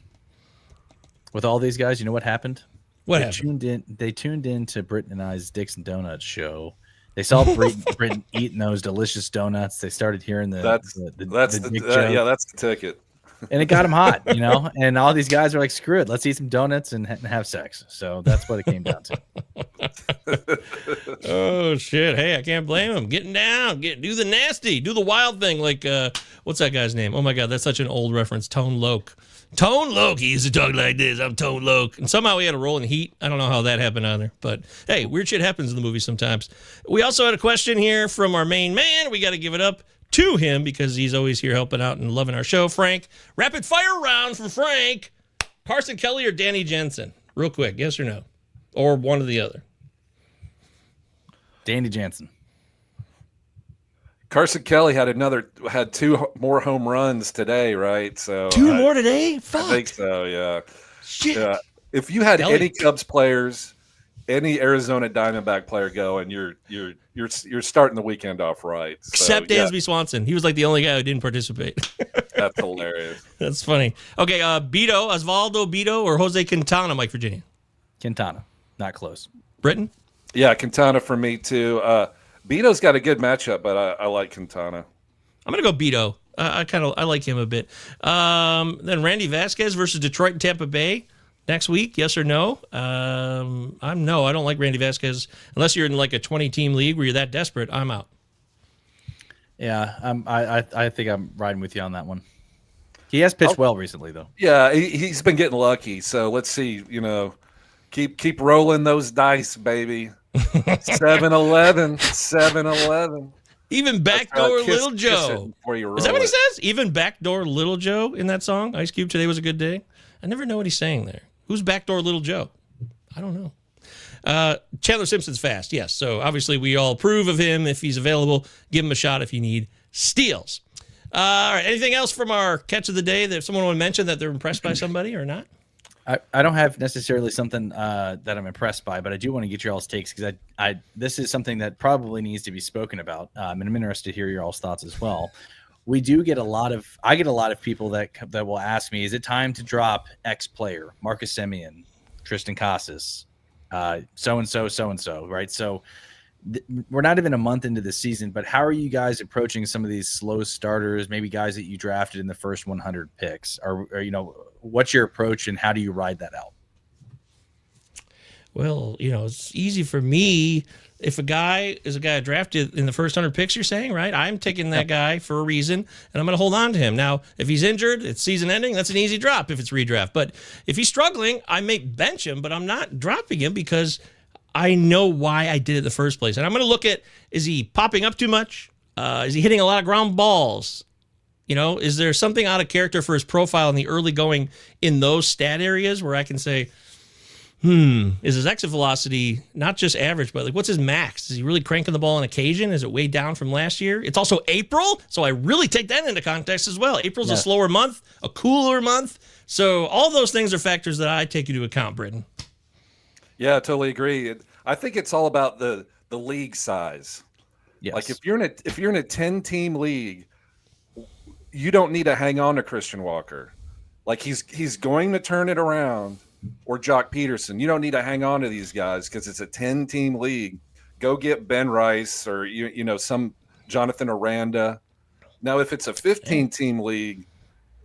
with all these guys? You know what happened? What happened? They tuned in to Britton and I's Dixon Donuts show. They saw Britton eating those delicious donuts. They started hearing that's the ticket. And it got him hot, and all these guys are like, screw it, let's eat some donuts and have sex. So that's what it came down to. Oh, shit. Hey, I can't blame him. Getting down. Do the nasty. Do the wild thing. Like, what's that guy's name? Oh, my God, that's such an old reference. Tone Loc. Tone Loc. He used to talk like this. I'm Tone Loc. And somehow he had a role in Heat. I don't know how that happened either. But, hey, weird shit happens in the movie sometimes. We also had a question here from our main man. We got to give it up to him because he's always here helping out and loving our show. Frank, rapid fire round from Frank. Carson Kelly or Danny Jansen? Real quick, yes or no? Or one or the other? Danny Jansen. Carson Kelly had 2 more home runs today, right? So 2 more today? Fuck. I think so, yeah. Shit. Yeah. If you had Kelly. any Cubs players, any Arizona Diamondback player going, you're you're starting the weekend off right. So, Except Dansby Swanson. He was like the only guy who didn't participate. That's hilarious. That's funny. Okay, Beto, Osvaldo Beto, or Jose Quintana, Mike Virginia? Quintana, not close. Britain? Yeah, Quintana for me too. Beto's got a good matchup, but I like Quintana. I'm gonna go Beto. I like him a bit. Then Randy Vasquez versus Detroit and Tampa Bay next week. Yes or no? I don't like Randy Vasquez unless you're in like a 20-team league where you're that desperate. I'm out. Yeah, I think I'm riding with you on that one. He has pitched well recently, though. Yeah, he's been getting lucky. So let's see. Keep rolling those dice, baby. 7-11, 7-11. Even backdoor Little Joe. Is that what he says? Even backdoor Little Joe in that song? Ice Cube, Today Was a Good Day? I never know what he's saying there. Who's backdoor Little Joe? I don't know. Chandler Simpson's fast, yes. So obviously we all approve of him. If he's available, give him a shot if you need steals. All right. Anything else from our catch of the day that someone want to mention that they're impressed by somebody or not? I don't have necessarily something that I'm impressed by, but I do want to get your all's takes because this is something that probably needs to be spoken about, and I'm interested to hear your all's thoughts as well. I get a lot of people that will ask me, is it time to drop X player, Marcus Semien, Tristan Casas, so and so, right? So we're not even a month into the season, but how are you guys approaching some of these slow starters, maybe guys that you drafted in the first 100 picks? Or what's your approach and how do you ride that out? Well, it's easy for me. If a guy is a guy drafted in the first 100 picks, you're saying, right? I'm taking that guy for a reason, and I'm going to hold on to him. Now, if he's injured, it's season ending, that's an easy drop if it's redraft. But if he's struggling, I may bench him, but I'm not dropping him because I know why I did it in the first place. And I'm going to look at, is he popping up too much? Is he hitting a lot of ground balls? Is there something out of character for his profile in the early going in those stat areas where I can say, is his exit velocity not just average, but like what's his max? Is he really cranking the ball on occasion? Is it way down from last year? It's also April, so I really take that into context as well. April's a slower month, a cooler month. So all those things are factors that I take into account, Britton. Yeah, I totally agree. I think it's all about the league size. Yes. Like if you're in a 10-team league, you don't need to hang on to Christian Walker. Like he's going to turn it around, or Jock Peterson. You don't need to hang on to these guys because it's a 10-team league. Go get Ben Rice or some Jonathan Aranda. Now, if it's a 15-team league,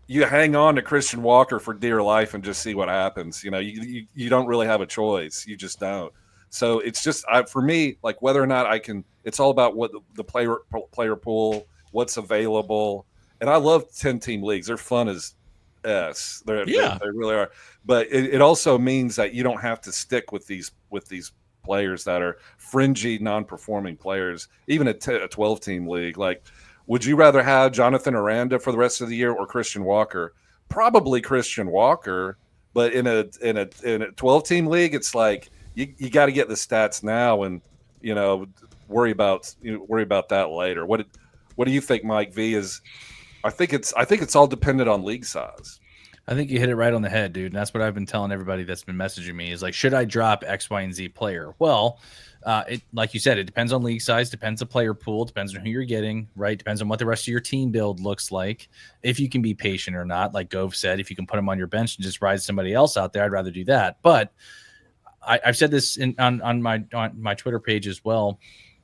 you hang on to Christian Walker for dear life and just see what happens. You don't really have a choice. You just don't. So it's just for me, like whether or not I can. It's all about what the player pool, what's available, and I love 10-team leagues. They're fun as s. They really are. But it also means that you don't have to stick with these players that are fringy, non-performing players. Even a 12-team league, like. Would you rather have Jonathan Aranda for the rest of the year or Christian Walker? Probably Christian Walker, but in a 12-team league, it's like you got to get the stats now and worry about that later. What do you think, Mike V? I think it's all dependent on league size. I think you hit it right on the head, dude. And that's what I've been telling everybody that's been messaging me is like, should I drop X, Y, and Z player? Well, it like you said, it depends on league size, depends on player pool, depends on who you're getting, right? Depends on what the rest of your team build looks like. If you can be patient or not, like Gove said, if you can put him on your bench and just ride somebody else out there, I'd rather do that. But I've said this on my Twitter page as well,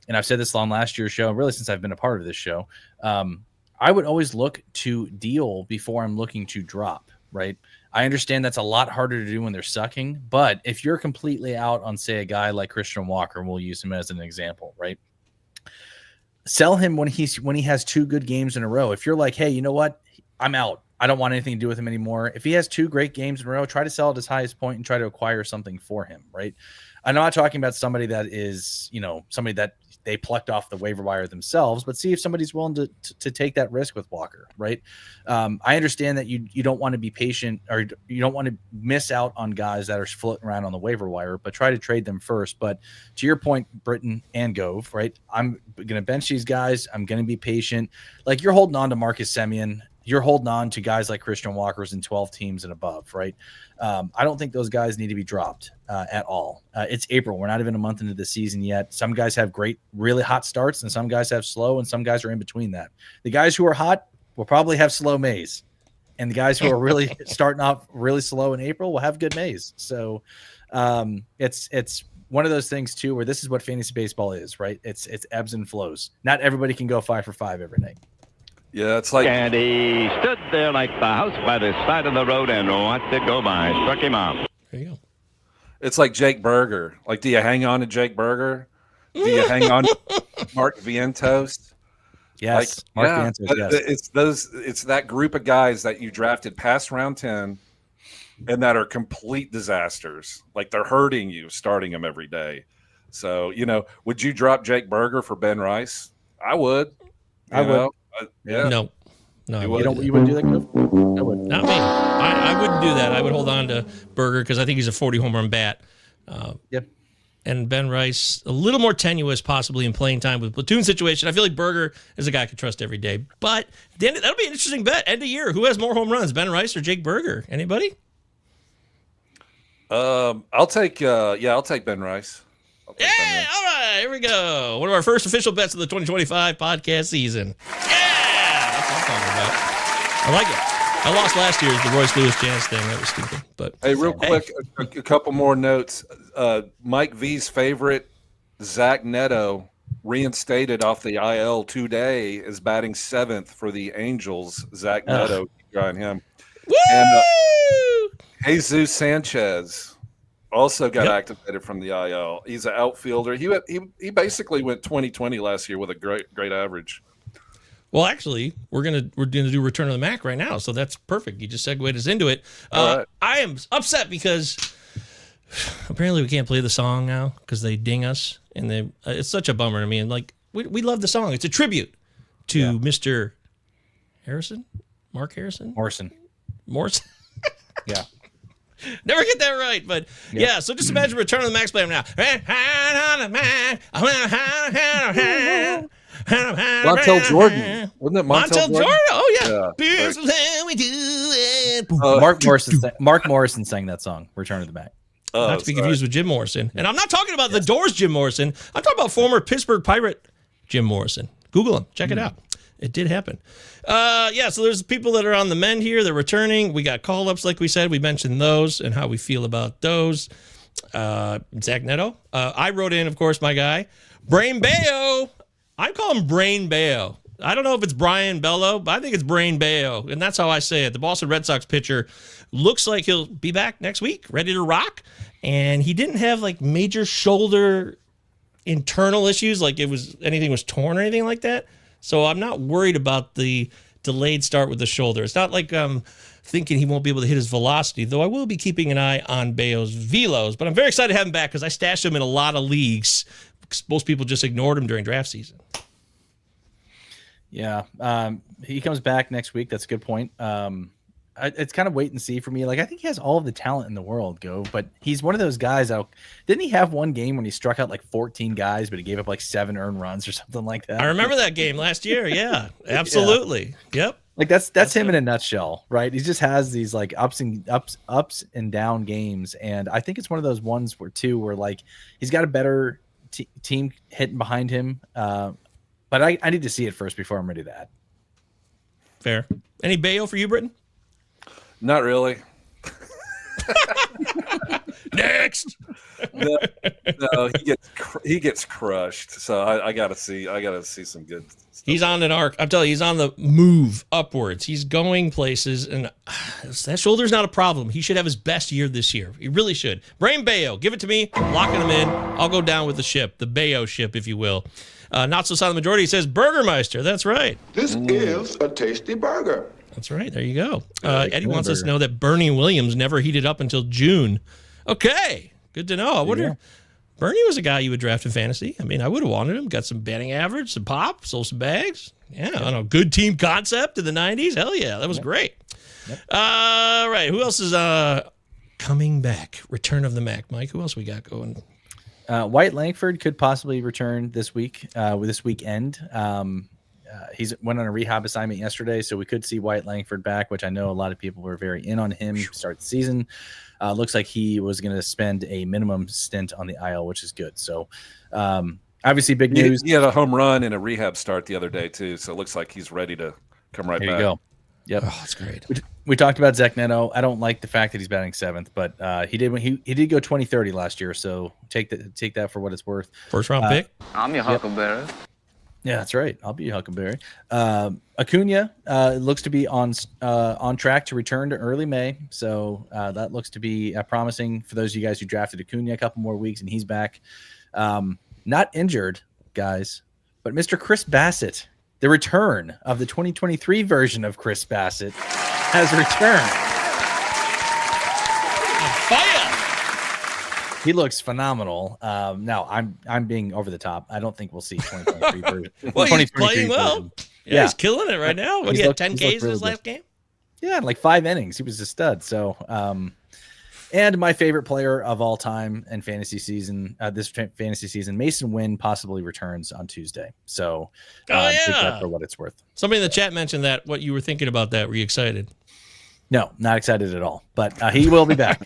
and I've said this on last year's show, really since I've been a part of this show. I would always look to deal before I'm looking to drop, right? I understand that's a lot harder to do when they're sucking, but if you're completely out on, say, a guy like Christian Walker, and we'll use him as an example, right? Sell him when he has 2 good games in a row. If you're like, hey, you know what? I'm out. I don't want anything to do with him anymore. If he has 2 great games in a row, try to sell at his highest point and try to acquire something for him, right? I'm not talking about somebody that is, somebody that they plucked off the waiver wire themselves, but see if somebody's willing to take that risk with Walker, right? I understand that you don't want to be patient or you don't want to miss out on guys that are floating around on the waiver wire, but try to trade them first. But to your point, Britton and Gove, right? I'm going to bench these guys. I'm going to be patient. Like you're holding on to Marcus Semien. you're holding on to guys like Christian Walker's in 12 teams and above, right? I don't think those guys need to be dropped at all. It's April. We're not even a month into the season yet. Some guys have great, really hot starts, and some guys have slow, and some guys are in between that. The guys who are hot will probably have slow Mays, and the guys who are really starting off really slow in April will have good Mays. So it's one of those things too, where this is what fantasy baseball is, right? It's ebbs and flows. Not everybody can go 5 for 5 every night. Yeah, it's like, And he stood there like the house by the side of the road and watched it go by. Struck him out. There you go. it's like Jake Berger. Like, do you hang on to Jake Berger? Do you hang on to Mark Vientos? Yes, Like, Mark Vientos, yes. It's that group of guys that you drafted past round 10 and that are complete disasters. Like, they're hurting you starting them every day. So, would you drop Jake Berger for Ben Rice? I would. I would. Yeah. No, I You wouldn't. You wouldn't do that, Coop? I would. Not me. I wouldn't do that. I would hold on to Berger because I think he's a 40 home run bat. Yep. And Ben Rice, a little more tenuous possibly in playing time with platoon situation. I feel like Berger is a guy I can trust every day. But then that'll be an interesting bet. End of year, who has more home runs, Ben Rice or Jake Berger? Anybody? I'll take Ben Rice. Yeah, all right, here we go. One of our first official bets of the 2025 podcast season. Yeah, that's what I'm talking about. I like it. I lost last year's the Royce Lewis Jazz thing. That was stupid. But Hey, real quick, a couple more notes. Mike V's favorite, Zach Neto, reinstated off the IL today, is batting 7th for the Angels. Zach Neto, keep your eye on him. woo! And Jesus Sanchez also got activated from the IL. He's an outfielder. He basically went 20-20 last year with a great average. Well, actually, we're gonna do Return of the Mac right now, so that's perfect. You just segued us into it. All right. I am upset because apparently we can't play the song now because they ding us, and it's such a bummer to me. And like we love the song; it's a tribute to Mr. Harrison, Mark Harrison, Morrison. Yeah. Never get that right, but yeah. So just imagine Return of the Max playing now. Montel Jordan, wasn't it? Montel Jordan? Oh yeah. Yeah, Here's right. how we do it. Mark Morrison sang that song, Return of the Mac. Not to be confused with Jim Morrison. And I'm not talking about the Doors Jim Morrison. I'm talking about former Pittsburgh Pirate Jim Morrison. Google him. Check it out. It did happen. So there's people that are on the mend here. They're returning. We got call-ups, like we said. We mentioned those and how we feel about those. Zach Neto. I wrote in, of course, my guy, Brain Bayo. I call him Brain Bayo. I don't know if it's Brian Bello, but I think it's Brain Bayo, and that's how I say it. The Boston Red Sox pitcher looks like he'll be back next week, ready to rock, and he didn't have like major shoulder internal issues, like anything was torn or anything like that. So I'm not worried about the delayed start with the shoulder. It's not like I'm thinking he won't be able to hit his velocity, though I will be keeping an eye on Bayo's velos. But I'm very excited to have him back because I stashed him in a lot of leagues. Most people just ignored him during draft season. Yeah. He comes back next week. That's a good point. It's kind of wait and see for me. Like, I think he has all of the talent in the world, but he's one of those guys. Didn't he have one game when he struck out like 14 guys, but he gave up like 7 earned runs or something like that? I remember that game last year. Yeah, absolutely. Yeah. Yep. Like that's him in a nutshell, right? He just has these like ups and down games, and I think it's one of those ones where like he's got a better team hitting behind him. But I need to see it first before I'm ready to add. Fair. Any Bayo for you, Britton? Not really. Next. No, he gets crushed. So I gotta see some good stuff. He's on an arc. I'm telling you, he's on the move upwards. He's going places, and that shoulder's not a problem. He should have his best year this year. He really should. Brain Bayo, give it to me. I'm locking him in. I'll go down with the ship, the Bayo ship, if you will. Not so silent majority says Burgermeister. That's right. This is a tasty burger. That's right. There you go. Eddie wants us to know that Bernie Williams never heated up until June. Okay. Good to know. I wonder, Bernie was a guy you would draft in fantasy. I mean, I would have wanted him. Got some batting average, some pop, sold some bags. Yeah, I don't know. Good team concept in the 90s. Hell yeah. That was great. Yep. All right. Who else is coming back? Return of the Mac. Mike, who else we got going? White Langford could possibly return this week, this weekend. he's went on a rehab assignment yesterday, so we could see Wyatt Langford back, which I know a lot of people were very in on him to start the season. Looks like he was going to spend a minimum stint on the IL, which is good. So obviously big news. He had a home run and a rehab start the other day too, so it looks like he's ready to come right There back. you go. Yep. Oh, that's great. We talked about Zach Neto. I don't like the fact that he's batting 7th, but he did go 20-30 last year, so take that for what it's worth. First round pick. I'm your Huckleberry. Yeah, that's right. I'll be your Huckleberry. Acuna looks to be on track to return to early May, so that looks to be promising for those of you guys who drafted Acuna a couple more weeks, and he's back. Not injured, guys, but Mr. Chris Bassett, the return of the 2023 version of Chris Bassett, has returned. Fire! He looks phenomenal. Now I'm being over the top. I don't think we'll see 2023 version. Well, he's 2023 playing well. version. Yeah, he's killing it right now. What, he had 10 he's Ks looked in really his good. last game? Yeah, like 5 innings. He was a stud. So, and my favorite player of all time in fantasy season, this fantasy season, Mason Wynn possibly returns on Tuesday. So, take that for what it's worth. Somebody in the chat mentioned that. What you were thinking about that? Were you excited? No, not excited at all. But he will be back.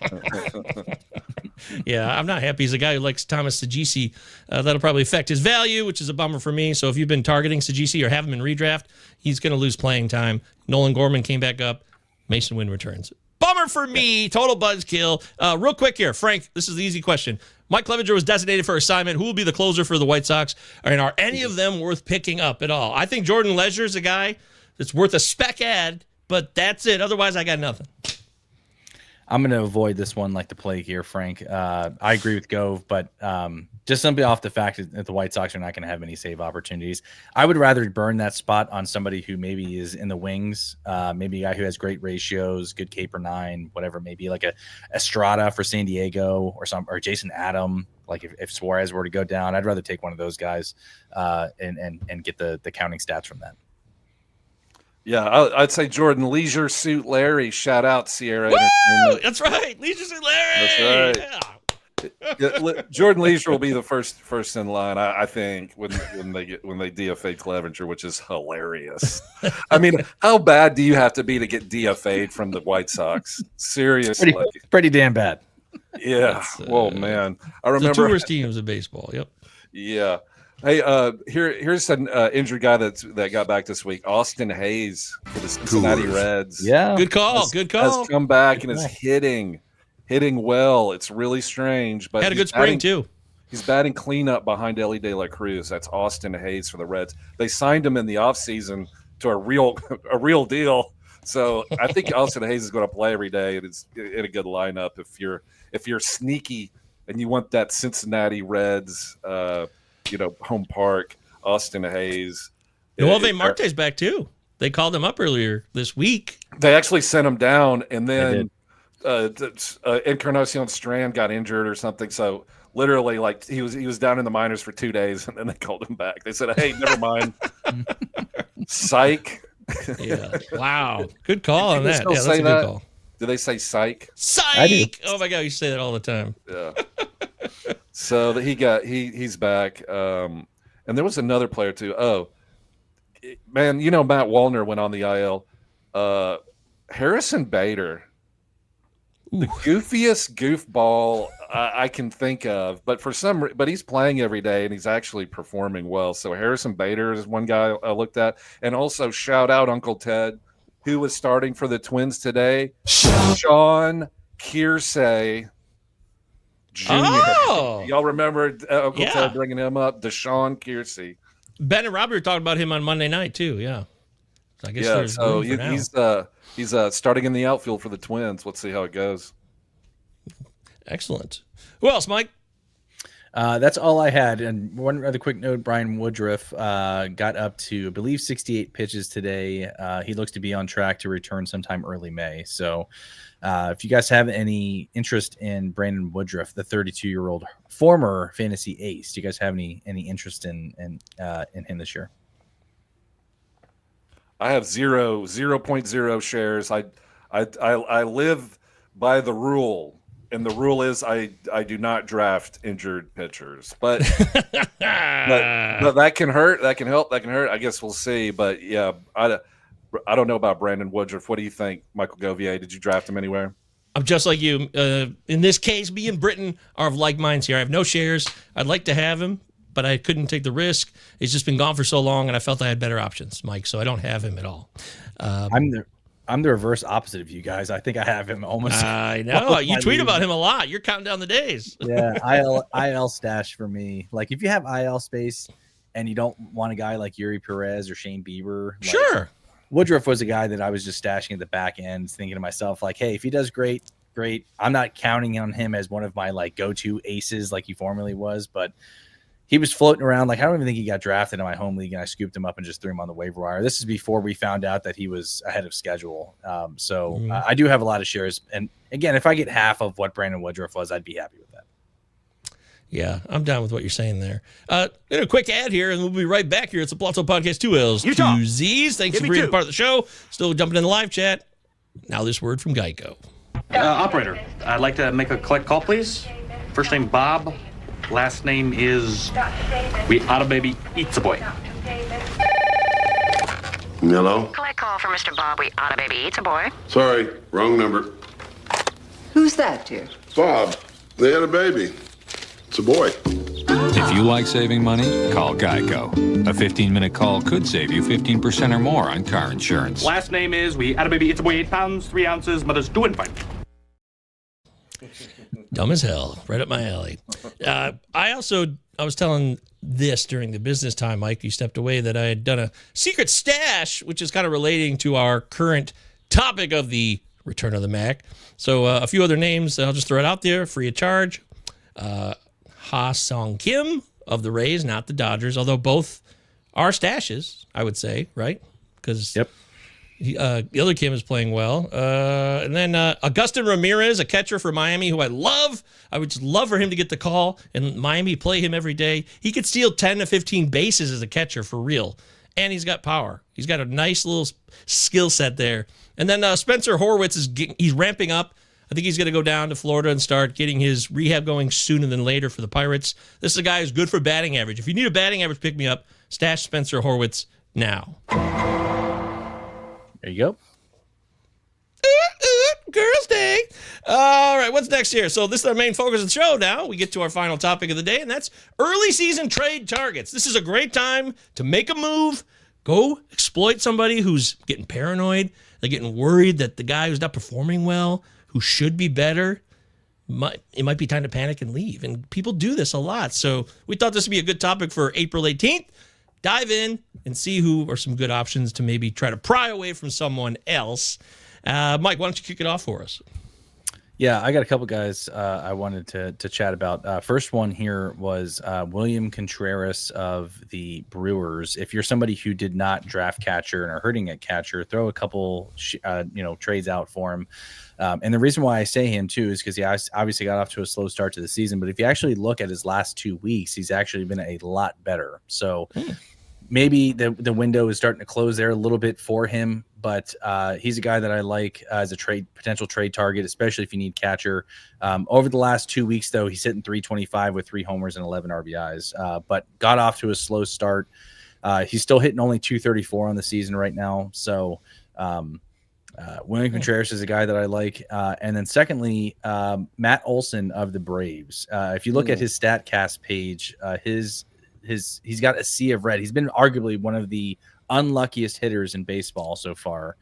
Yeah, I'm not happy. He's a guy who likes Thomas Saggisi. That'll probably affect his value, which is a bummer for me. So if you've been targeting Saggisi or have him in redraft, he's going to lose playing time. Nolan Gorman came back up. Mason Wynn returns. Bummer for me. Total buzzkill. Real quick here, Frank, this is the easy question. Mike Clevenger was designated for assignment. Who will be the closer for the White Sox? And are any of them worth picking up at all? I think Jordan Leisure is a guy that's worth a spec ad, but that's it. Otherwise, I got nothing. I'm going to avoid this one like the plague here, Frank. I agree with Gove, but just simply off the fact that the White Sox are not going to have any save opportunities, I would rather burn that spot on somebody who maybe is in the wings, maybe a guy who has great ratios, good K per 9, whatever, maybe like a Estrada for San Diego or Jason Adam. Like if Suarez were to go down, I'd rather take one of those guys and get the counting stats from that. Yeah, I'd say Jordan Leisure Suit Larry. Shout out Sierra Woo! Entertainment. That's right. Leisure Suit Larry. That's right. Yeah, Jordan Leisure will be the first in line, I think, when they DFA Clevenger, which is hilarious. I mean, how bad do you have to be to get DFA'd from the White Sox? Seriously, pretty damn bad. Yeah. Whoa, man. I remember the two worst teams of baseball. Yep. Yeah. Hey, here's an injured guy that got back this week. Austin Hayes for the Cincinnati Reds. Yeah, good call. Has come back and is hitting well. It's really strange, but had a good spring too. He's batting cleanup behind Ellie De La Cruz. That's Austin Hayes for the Reds. They signed him in the offseason to a real deal. So I think Austin Hayes is going to play every day, and it's in a good lineup if you're sneaky and you want that Cincinnati Reds. Home park, Austin Hayes. Noelvi Marte's back too. They called him up earlier this week. They actually sent him down, and then Encarnacion Strand got injured or something. So literally, like he was down in the minors for 2 days, and then they called him back. They said, "Hey, never mind." Psych. Yeah. Wow. Good call on that. Yeah, that's a good call. Do they say psych? Psych. Oh my God, you say that all the time. Yeah. So that he's back, and there was another player too. Oh, man, Matt Wallner went on the IL. Harrison Bader, the goofiest goofball I can think of, but but he's playing every day and he's actually performing well. So Harrison Bader is one guy I looked at, and also shout out Uncle Ted, who was starting for the Twins today. Sean Kiersey Jr. Oh. Y'all remember Uncle Ted bringing him up? Deshaun Kiersey. Ben and Robert were talking about him on Monday night too. Yeah. So I guess so he's starting in the outfield for the Twins. Let's see how it goes. Excellent. Who else, Mike? That's all I had. And one other quick note: Brian Woodruff got up to, I believe, 68 pitches today. He looks to be on track to return sometime early May. So, if you guys have any interest in Brandon Woodruff, the 32-year-old former fantasy ace, do you guys have any interest in him this year? I have 0.0 shares. I live by the rule. And the rule is I do not draft injured pitchers, but that can hurt. That can help. That can hurt. I guess we'll see. But yeah, I don't know about Brandon Woodruff. What do you think, Michael Govier? Did you draft him anywhere? I'm just like you. In this case, me and Britton are of like minds here. I have no shares. I'd like to have him, but I couldn't take the risk. He's just been gone for so long, and I felt I had better options, Mike, so I don't have him at all. I'm the reverse opposite of you guys. I think I have him almost. I know. You tweet about him a lot. You're counting down the days. Yeah, IL stash for me. Like, if you have IL space and you don't want a guy like Yuri Perez or Shane Bieber, like, sure. Woodruff was a guy that I was just stashing at the back end, thinking to myself, like, hey, if he does great. I'm not counting on him as one of my like go-to aces like he formerly was, but he was floating around. Like, I don't even think he got drafted in my home league, and I scooped him up and just threw him on the waiver wire. This is before we found out that he was ahead of schedule. I do have a lot of shares. And again, if I get half of what Brandon Woodruff was, I'd be happy with that. Yeah, I'm down with what you're saying there. A quick ad here, and we'll be right back here. It's the Pallazzo Podcast, 2 L's, 2 Z's. Thanks for being part of the show. Still jumping in the live chat. Now this word from Geico. Operator, I'd like to make a collect call, please. First name Bob. Last name is We Oughta Baby Eats a Boy. Hello? Collect call for Mr. Bob. We Oughta Baby Eats a Boy. Sorry, wrong number. Who's that, dear? Bob, they had a baby. It's a boy. If you like saving money, call Geico. A 15-minute call could save you 15% or more on car insurance. Last name is We Oughta Baby Eats a Boy, 8 pounds, 3 ounces, mother's doing fine. Dumb as hell. Right up my alley. I was telling this during the business time, Mike, you stepped away, that I had done a secret stash, which is kind of relating to our current topic of the Return of the Mac. So a few other names, I'll just throw it out there, free of charge. Ha Song Kim of the Rays, not the Dodgers, although both are stashes, I would say, right? Because the other Kim is playing well. And then Agustin Ramirez, a catcher for Miami, who I love. I would just love for him to get the call, and Miami play him every day. He could steal 10 to 15 bases as a catcher for real, and he's got power. He's got a nice little skill set there. And then Spencer Horwitz, he's ramping up. I think he's going to go down to Florida and start getting his rehab going sooner than later for the Pirates. This is a guy who's good for batting average. If you need a batting average pick me up, stash Spencer Horwitz now. There you go. Girls' Day. All right, what's next here? So this is our main focus of the show now. We get to our final topic of the day, and that's early season trade targets. This is a great time to make a move, go exploit somebody who's getting paranoid. They're getting worried that the guy who's not performing well, who should be better, it might be time to panic and leave. And people do this a lot. So we thought this would be a good topic for April 18th. Dive in and see who are some good options to maybe try to pry away from someone else. Mike, why don't you kick it off for us? Yeah, I got a couple guys I wanted to chat about. First one here was William Contreras of the Brewers. If you're somebody who did not draft catcher and are hurting at catcher, throw a couple trades out for him. And the reason why I say him too is because he obviously got off to a slow start to the season. But if you actually look at his last 2 weeks, he's actually been a lot better. So maybe the window is starting to close there a little bit for him. But he's a guy that I like as a potential trade target, especially if you need catcher. Over the last 2 weeks, though, he's hitting .325 with 3 homers and 11 RBIs, but got off to a slow start. He's still hitting only .234 on the season right now. So William Contreras is a guy that I like. And then secondly, Matt Olson of the Braves. If you look at his StatCast page, he's got a sea of red. He's been arguably one of the unluckiest hitters in baseball so far.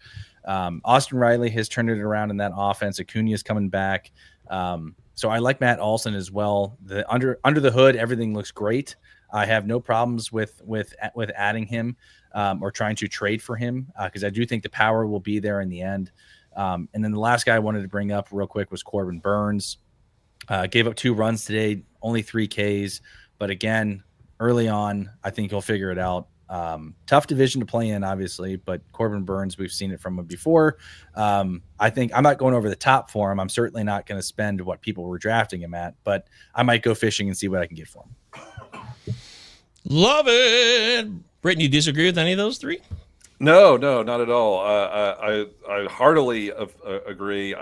Austin Riley has turned it around in that offense. Acuna's coming back. So I like Matt Olson as well. Under the hood, everything looks great. I have no problems with adding him or trying to trade for him because I do think the power will be there in the end. And then the last guy I wanted to bring up real quick was Corbin Burns. Gave up 2 runs today, only 3 Ks. But again, early on, I think he'll figure it out. Tough division to play in, obviously, but Corbin Burns, we've seen it from him before. I think I'm not going over the top for him. I'm certainly not going to spend what people were drafting him at, but I might go fishing and see what I can get for him. Love it. Britton, you disagree with any of those 3? No, not at all. I heartily agree.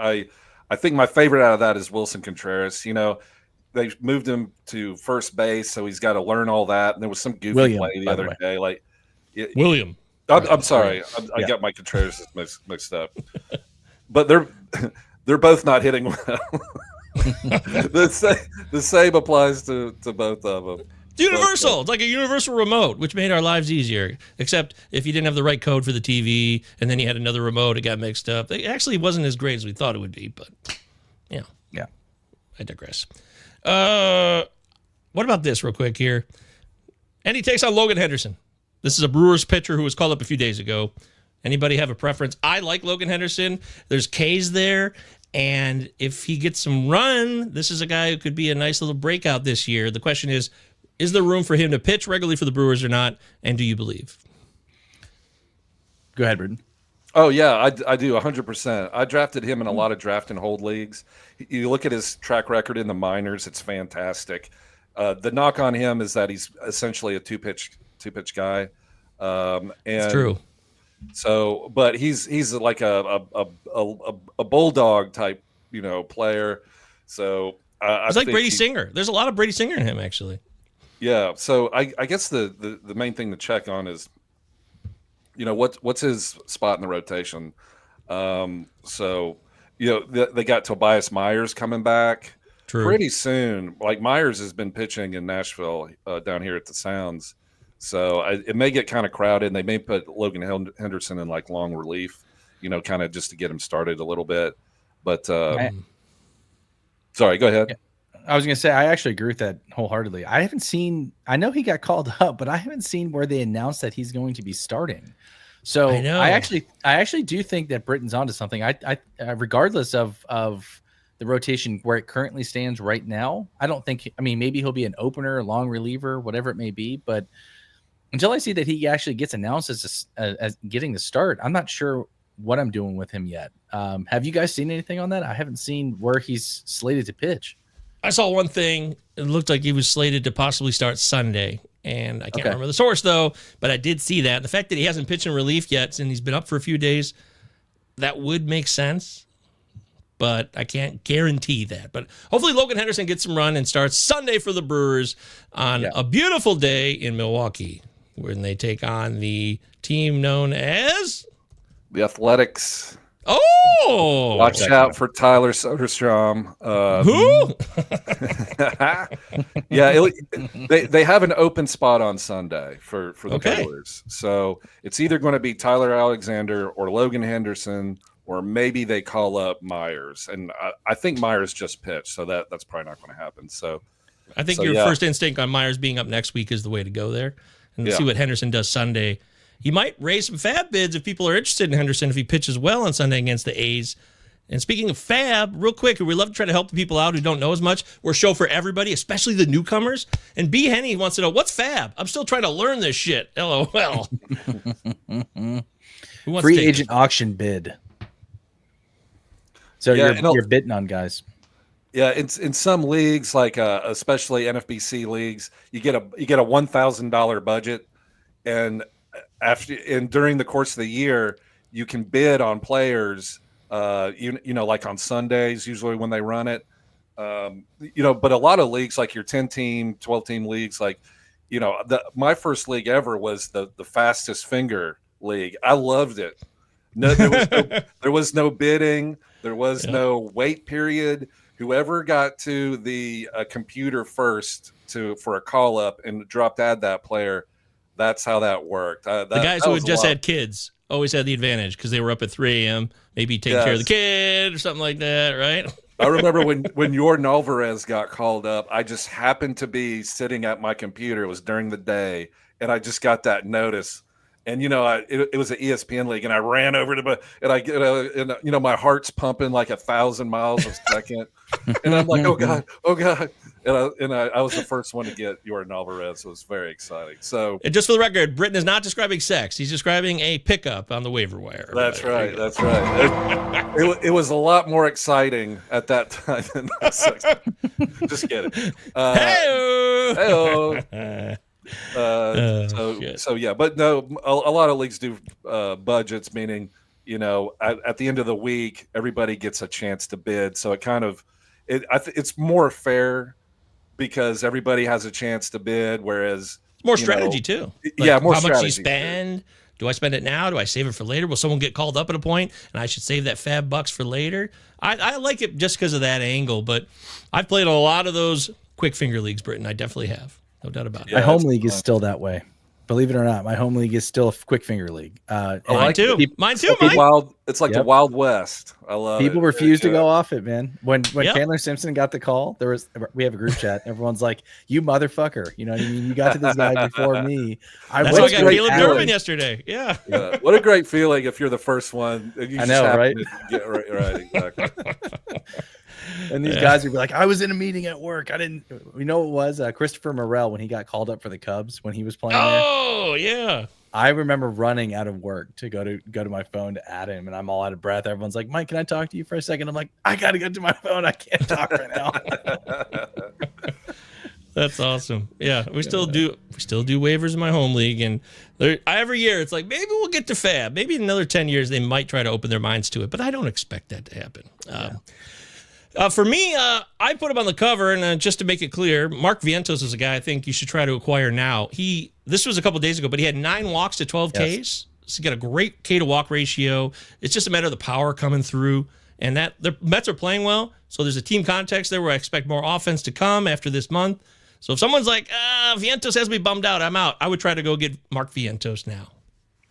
I think my favorite out of that is Wilson Contreras. They moved him to first base, so he's got to learn all that. And there was some goofy play the other day. William. I'm sorry. I got my Contreras mixed up. But they're both not hitting well. The same applies to both of them. It's universal. It's like a universal remote, which made our lives easier. Except if you didn't have the right code for the TV, and then you had another remote, it got mixed up. It actually wasn't as great as we thought it would be, but yeah. I digress. What about this real quick here? Any takes on Logan Henderson? This is a Brewers pitcher who was called up a few days ago. Anybody have a preference? I like Logan Henderson. There's K's there. And if he gets some run, this is a guy who could be a nice little breakout this year. The question is there room for him to pitch regularly for the Brewers or not? And do you believe? Go ahead, Britton. Oh, yeah, I do, 100%. I drafted him in a lot of draft and hold leagues. You look at his track record in the minors, it's fantastic. The knock on him is that he's essentially a two-pitch guy. It's true. So, but he's like a bulldog type, player. So it's like Brady Singer. There's a lot of Brady Singer in him, actually. Yeah. So I guess the main thing to check on is, what's his spot in the rotation. So they got Tobias Myers coming back pretty soon. Like Myers has been pitching in Nashville down here at the Sounds. So it may get kind of crowded, and they may put Logan Henderson in like long relief, kind of just to get him started a little bit. But sorry, go ahead. I was going to say, I actually agree with that wholeheartedly. I know he got called up, but I haven't seen where they announced that he's going to be starting. So I actually do think that Britton's onto something. I regardless of the rotation where it currently stands right now, I don't think, maybe he'll be an opener, a long reliever, whatever it may be, but until I see that he actually gets announced as getting the start, I'm not sure what I'm doing with him yet. Have you guys seen anything on that? I haven't seen where he's slated to pitch. I saw one thing. It looked like he was slated to possibly start Sunday, and I can't remember the source, though, but I did see that. The fact that he hasn't pitched in relief yet and he's been up for a few days, that would make sense, but I can't guarantee that. But hopefully Logan Henderson gets some run and starts Sunday for the Brewers on a beautiful day in Milwaukee, when they take on the team known as the Athletics. Oh, watch out for Tyler Soderstrom. Who? Yeah, they have an open spot on Sunday for the Brewers. So it's either going to be Tyler Alexander or Logan Henderson, or maybe they call up Myers. And I think Myers just pitched, so that's probably not going to happen. So I think your first instinct on Myers being up next week is the way to go there. And see what Henderson does Sunday. He might raise some fab bids if people are interested in Henderson if he pitches well on Sunday against the A's. And speaking of fab, real quick, we love to try to help the people out who don't know as much. We're a show for everybody, especially the newcomers. And B. Henny wants to know, what's fab? I'm still trying to learn this shit. LOL. Free agent auction bid. So you're bidding on guys. Yeah, it's in some leagues, like especially NFBC leagues, you get a $1,000 budget, and during the course of the year, you can bid on players. Like on Sundays, usually when they run it. But a lot of leagues, like your 10-team, 12-team leagues, like my first league ever was the fastest finger league. I loved it. No, there was no bidding. There was no wait period. Whoever got to the computer first for a call up and add that player, that's how that worked. The guys who had just had kids always had the advantage because they were up at 3 a.m., maybe taking care of the kid or something like that, right? I remember when Jordan Alvarez got called up, I just happened to be sitting at my computer. It was during the day, and I just got that notice. And it was an ESPN league, and I ran over and my heart's pumping like 1,000 miles a second, and I'm like, oh god, and I was the first one to get Jordan Alvarez. So it was very exciting. So, and just for the record, Britton is not describing sex; he's describing a pickup on the waiver wire. That's right. That's right. It was a lot more exciting at that time than sex. Just kidding. Hey-o. But no, a lot of leagues do budgets, meaning at the end of the week, everybody gets a chance to bid. So it kind of, it's more fair because everybody has a chance to bid. Whereas more strategy too. More how strategy. Much you spend. Do I spend it now? Do I save it for later? Will someone get called up at a point and I should save that $5 for later? I like it just because of that angle, but I've played a lot of those quick finger leagues, Britton. I definitely have. No doubt about it. My home league is still that way. Believe it or not, my home league is still a quick finger league. Mine too. Mine too, Mike. Mike. It's like the Wild West. I love People it. refuse to go off it, man. When Chandler Simpson got the call, we have a group chat. Everyone's like, "You motherfucker!" You know what I mean? You got to this guy before me. That's how I got Caleb Durbin yesterday. Yeah. What a great feeling if you're the first one. You I know, right? Right, exactly. And these guys would be like, I was in a meeting at work. I didn't, you know, it was Christopher Morel when he got called up for the Cubs when he was playing. Oh, yeah. I remember running out of work to go to my phone to add him, and I'm all out of breath. Everyone's like, Mike, can I talk to you for a second? I'm like, I got to get to my phone. I can't talk right now. That's awesome. Yeah, we still do waivers in my home league, and every year it's like maybe we'll get to Fab. Maybe in another 10 years they might try to open their minds to it, but I don't expect that to happen. For me, I put him on the cover, and just to make it clear, Mark Vientos is a guy I think you should try to acquire now. This was a couple days ago, but he had 9 walks to 12 Ks. So he got a great K to walk ratio. It's just a matter of the power coming through, and that the Mets are playing well. So there's a team context there where I expect more offense to come after this month. So if someone's like, Vientos has me bummed out, I'm out, I would try to go get Mark Vientos now.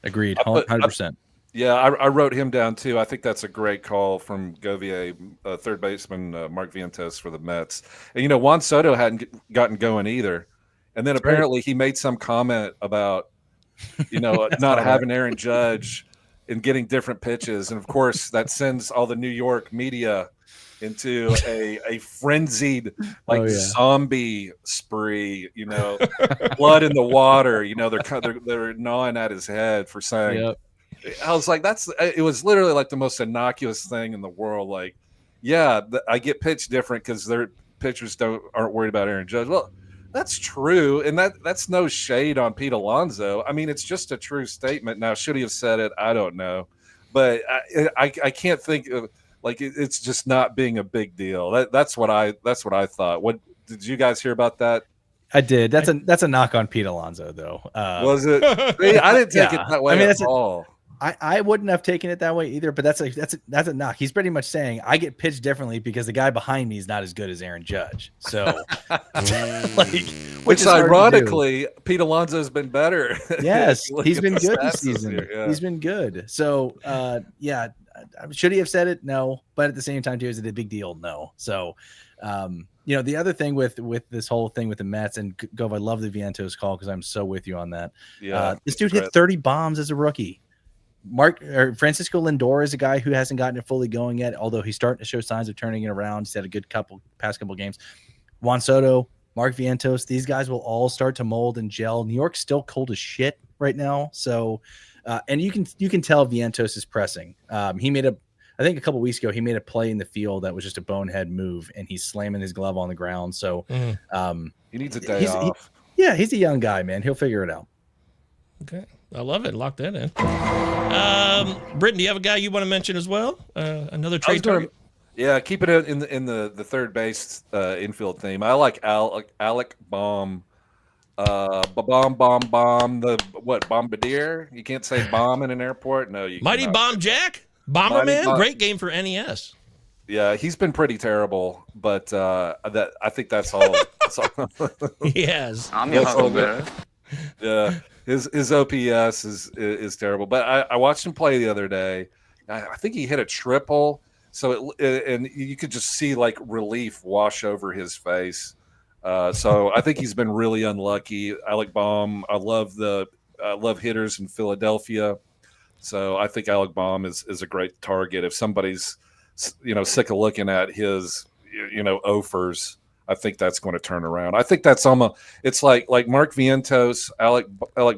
Agreed, 100%. Yeah, I wrote him down too. I think that's a great call from Govier, third baseman Mark Vientos for the Mets. And Juan Soto hadn't gotten going either, and then apparently he made some comment about not having Aaron Judge and getting different pitches, and of course that sends all the New York media into a frenzied zombie spree. Blood in the water. They're gnawing at his head for saying. Yep. I was like, it was literally like the most innocuous thing in the world. Like, I get pitched different because their pitchers aren't worried about Aaron Judge. Well, that's true. And that's no shade on Pete Alonso. I mean, it's just a true statement. Now, should he have said it? I don't know. But I can't think of it's just not being a big deal. That's what I thought. What did you guys hear about that? I did. That's a knock on Pete Alonso, though. Was it? I didn't take it that way at all. I wouldn't have taken it that way either, but that's a knock. He's pretty much saying I get pitched differently because the guy behind me is not as good as Aaron Judge. So, which ironically, Pete Alonso's been better. Yes, he's been good this season. Yeah. He's been good. So, should he have said it? No, but at the same time, too, is it a big deal? No. So, the other thing with this whole thing with the Mets and Gov, I love the Vientos call because I'm so with you on that. Yeah, this dude hit 30 bombs as a rookie. Francisco Lindor is a guy who hasn't gotten it fully going yet, although he's starting to show signs of turning it around. He's had a good past couple games. Juan Soto, Mark Vientos, these guys will all start to mold and gel. New York's still cold as shit right now, so and you can tell Vientos is pressing. He made I think a couple weeks ago he made a play in the field that was just a bonehead move, and he's slamming his glove on the ground. So he needs a day off. He's a young guy, man. He'll figure it out. Okay. I love it. Lock that in. Britton, do you have a guy you want to mention as well? Another trade target? Yeah, keep it in the third base infield theme. I like Alec Baum. Bomb. The Bombardier? You can't say bomb in an airport. No, you. Mighty Bomb Jack, Bomberman. Great game for NES. Yeah, he's been pretty terrible, but I think that's all. Yes, I'm your Huckleberry. Yeah. His OPS is terrible, but I watched him play the other day. I think he hit a triple, and you could just see like relief wash over his face. So I think he's been really unlucky. Alec Baum, I love hitters in Philadelphia, so I think Alec Baum is a great target if somebody's sick of looking at his offers. I think that's going to turn around. I think that's almost. It's like Mark Vientos, Alec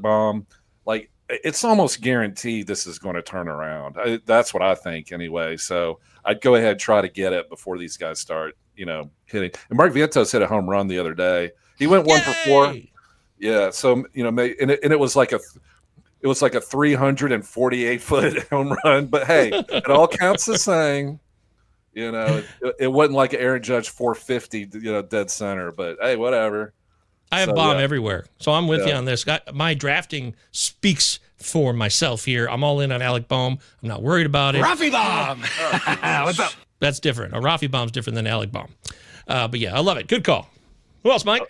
Baum. Like it's almost guaranteed this is going to turn around. That's what I think anyway. So I'd go ahead and try to get it before these guys start, hitting. And Mark Vientos hit a home run the other day. He went 1 for 4. Yeah. So and it was like it was like a 348-foot home run. But hey, it all counts the same. You know, it wasn't like Aaron Judge 450, dead center. But hey, whatever. I have bomb everywhere, so I'm with you on this. My drafting speaks for myself here. I'm all in on Alec Bohm. I'm not worried about it. Rafi Bomb. What's up? That's different. A Rafi Bomb's different than Alec Bohm. But yeah, I love it. Good call. Who else, Mike?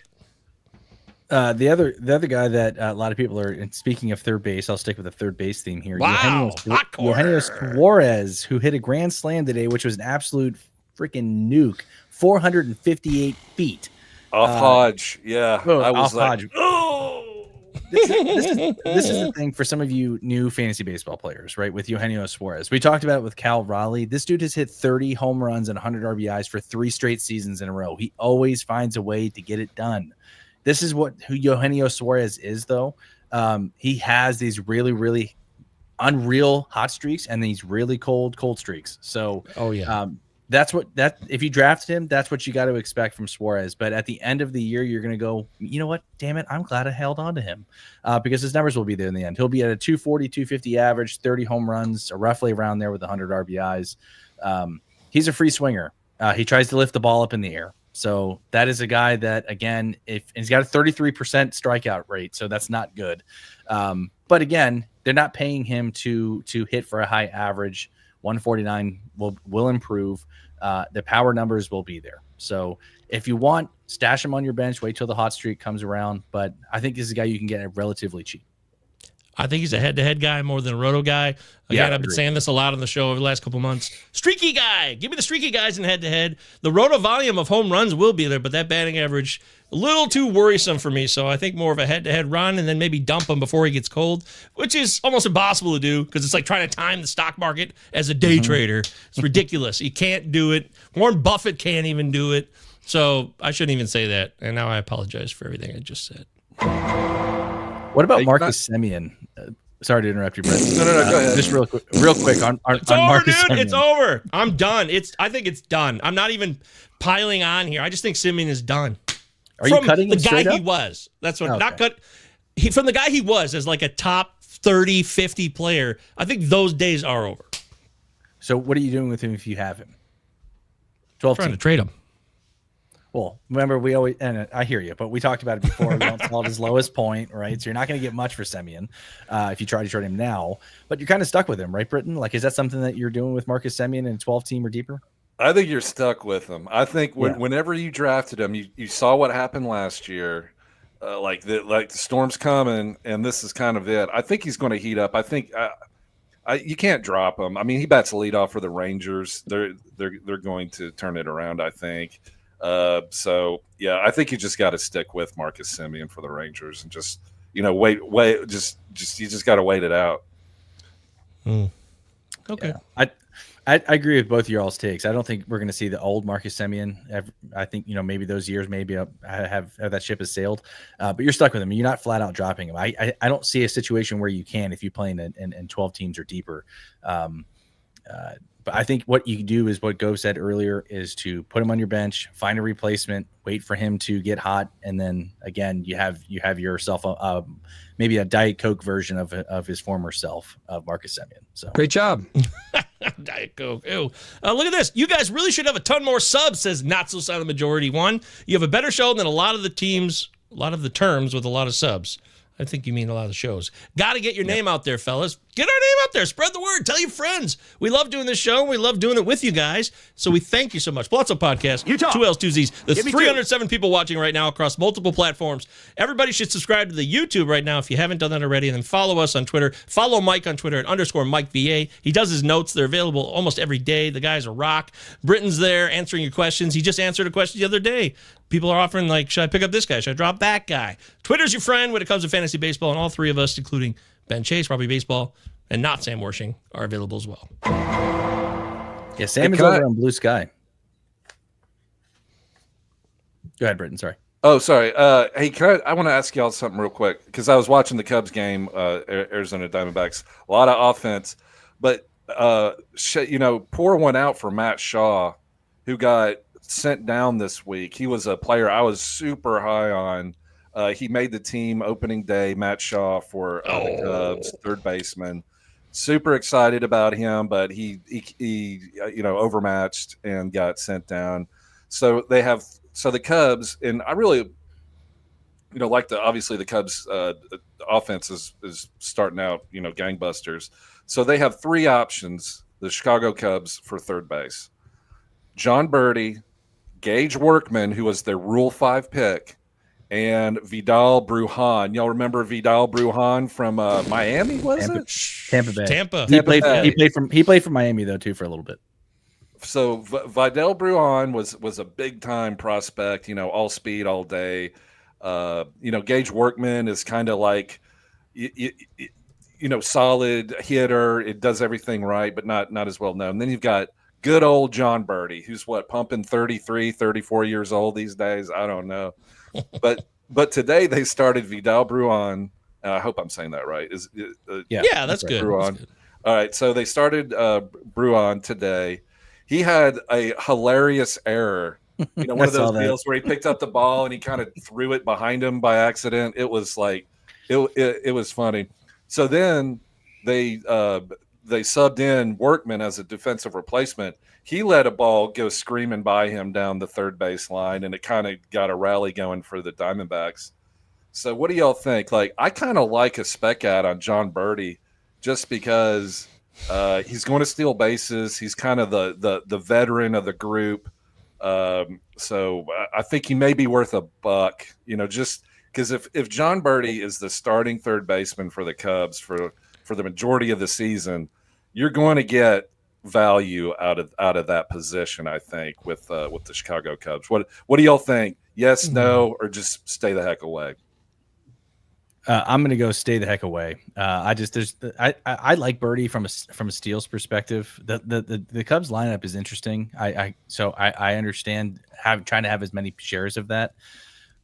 The other guy that a lot of people are, and speaking of third base, I'll stick with the third base theme here. Wow. Eugenio Suarez, who hit a grand slam today, which was an absolute freaking nuke, 458 feet. Off Hodge, yeah. I was like, Hodge. This is the thing for some of you new fantasy baseball players, right? With Eugenio Suarez, we talked about it with Cal Raleigh. This dude has hit 30 home runs and 100 RBIs for 3 straight seasons in a row. He always finds a way to get it done. This is who Eugenio Suarez is, though. He has these really, really unreal hot streaks and these really cold streaks. So, if you drafted him, that's what you got to expect from Suarez. But at the end of the year, you're going to go, you know what? Damn it. I'm glad I held on to him because his numbers will be there in the end. He'll be at a 240, 250 average, 30 home runs, or roughly around there with 100 RBIs. He's a free swinger. He tries to lift the ball up in the air. So that is a guy that, again, he's got a 33% strikeout rate, so that's not good. But again, they're not paying him to hit for a high average. 149 will improve. The power numbers will be there. So if you want, stash him on your bench, wait till the hot streak comes around. But I think this is a guy you can get relatively cheap. I think he's a head-to-head guy more than a roto guy. Again, I've been saying this a lot on the show over the last couple months. Streaky guy. Give me the streaky guys in head-to-head. The roto volume of home runs will be there, but that batting average, a little too worrisome for me. So I think more of a head-to-head run and then maybe dump him before he gets cold, which is almost impossible to do because it's like trying to time the stock market as a day trader. It's ridiculous. You can't do it. Warren Buffett can't even do it. So I shouldn't even say that. And now I apologize for everything I just said. What about Marcus Semien? Sorry to interrupt you, Brett. No, go ahead. Just real quick on it's over, Marcus dude. Semien. It's over. I'm done. I think it's done. I'm not even piling on here. I just think Semien is done. Are you cutting the him guy straight he up? was? That's what. Okay. Not cut. From the guy he was as like a top 30, 50 player. I think those days are over. So what are you doing with him if you have him? 12 Trying team. to trade him. Well, remember we always, and I hear you, but we talked about it before. We don't call it his lowest point, right? So you're not going to get much for Semien if you try to trade him now. But you're kind of stuck with him, right, Britton? Like, is that something that you're doing with Marcus Semien in 12 team or deeper? I think you're stuck with him. I think whenever you drafted him, you saw what happened last year. Like the storm's coming, and this is kind of it. I think he's going to heat up. I think you can't drop him. I mean, he bats leadoff for the Rangers. They're going to turn it around, I think. So yeah, I think you just got to stick with Marcus Semien for the Rangers and just wait. Just you just got to wait it out. Okay. Yeah. I agree with both of your all's takes. I don't think we're going to see the old Marcus Semien. I think maybe those years maybe have that ship has sailed. But you're stuck with him. You're not flat out dropping him. I don't see a situation where you can if you play in 12 teams or deeper. But I think what you do is what Gove said earlier is to put him on your bench, find a replacement, wait for him to get hot, and then again you have yourself maybe a Diet Coke version of his former self, of Marcus Semien. So great job. Diet Coke. Ew. Look at this. You guys really should have a ton more subs, says Not So Silent Majority 1. You have a better show than a lot of the teams, a lot of the terms with a lot of subs. I think you mean a lot of the shows. Got to get your name out there, fellas. Get our name out there. Spread the word. Tell your friends. We love doing this show. We love doing it with you guys. So we thank you so much. Pallazzo Podcast. Utah. 2 L's, 2 Z's. There's Give me 307 people watching right now across multiple platforms. Everybody should subscribe to the YouTube right now if you haven't done that already. And then follow us on Twitter. Follow Mike on Twitter at _MikeVA. He does his notes. They're available almost every day. The guy's a rock. Britton's there answering your questions. He just answered a question the other day. People are offering, like, should I pick up this guy? Should I drop that guy? Twitter's your friend when it comes to fantasy baseball, and all three of us, including Ben Chase, Robbie Baseball, and not Sam Worshing, are available as well. Yeah, Sam is over on Blue Sky. Go ahead, Britton. Sorry. Oh, sorry. Hey, I want to ask y'all something real quick because I was watching the Cubs game, Arizona Diamondbacks. A lot of offense, but pour one out for Matt Shaw, who got sent down this week. He was a player I was super high on. He made the team opening day. Matt Shaw for the Cubs, third baseman. Super excited about him, but he overmatched and got sent down. So the Cubs, and I really obviously the Cubs offense is starting out gangbusters. So they have three options. The Chicago Cubs for third base: John Birdie, Gage Workman, who was their Rule 5 pick, and Vidal Brujan. Y'all remember Vidal Brujan from Miami? Tampa Bay. Tampa. He played for Miami though too for a little bit. So Vidal Brujan was a big time prospect. All speed, all day. Gage Workman is kind of like solid hitter. It does everything right, but not as well known. Then you've got good old John Birdie, who's pumping 33, 34 years old these days. I don't know. But today they started Vidal Brujan. I hope I'm saying that right. Yeah, that's good. Brujan. That's good. All right, so they started Brujan today. He had a hilarious error. One of those deals where he picked up the ball and he kind of threw it behind him by accident. It was like it was funny. So then they subbed in Workman as a defensive replacement. He let a ball go screaming by him down the third base line, and it kind of got a rally going for the Diamondbacks. So what do y'all think? I kind of like a spec ad on John Birdie just because he's going to steal bases. He's kind of the veteran of the group. So I think he may be worth $1, just because if John Birdie is the starting third baseman for the Cubs for the majority of the season, you're going to get value out of that position, I think, with the Chicago Cubs. What do y'all think? Yes, no, or just stay the heck away? I'm going to go stay the heck away. I like Birdie from a steals perspective. The Cubs lineup is interesting. I understand trying to have as many shares of that,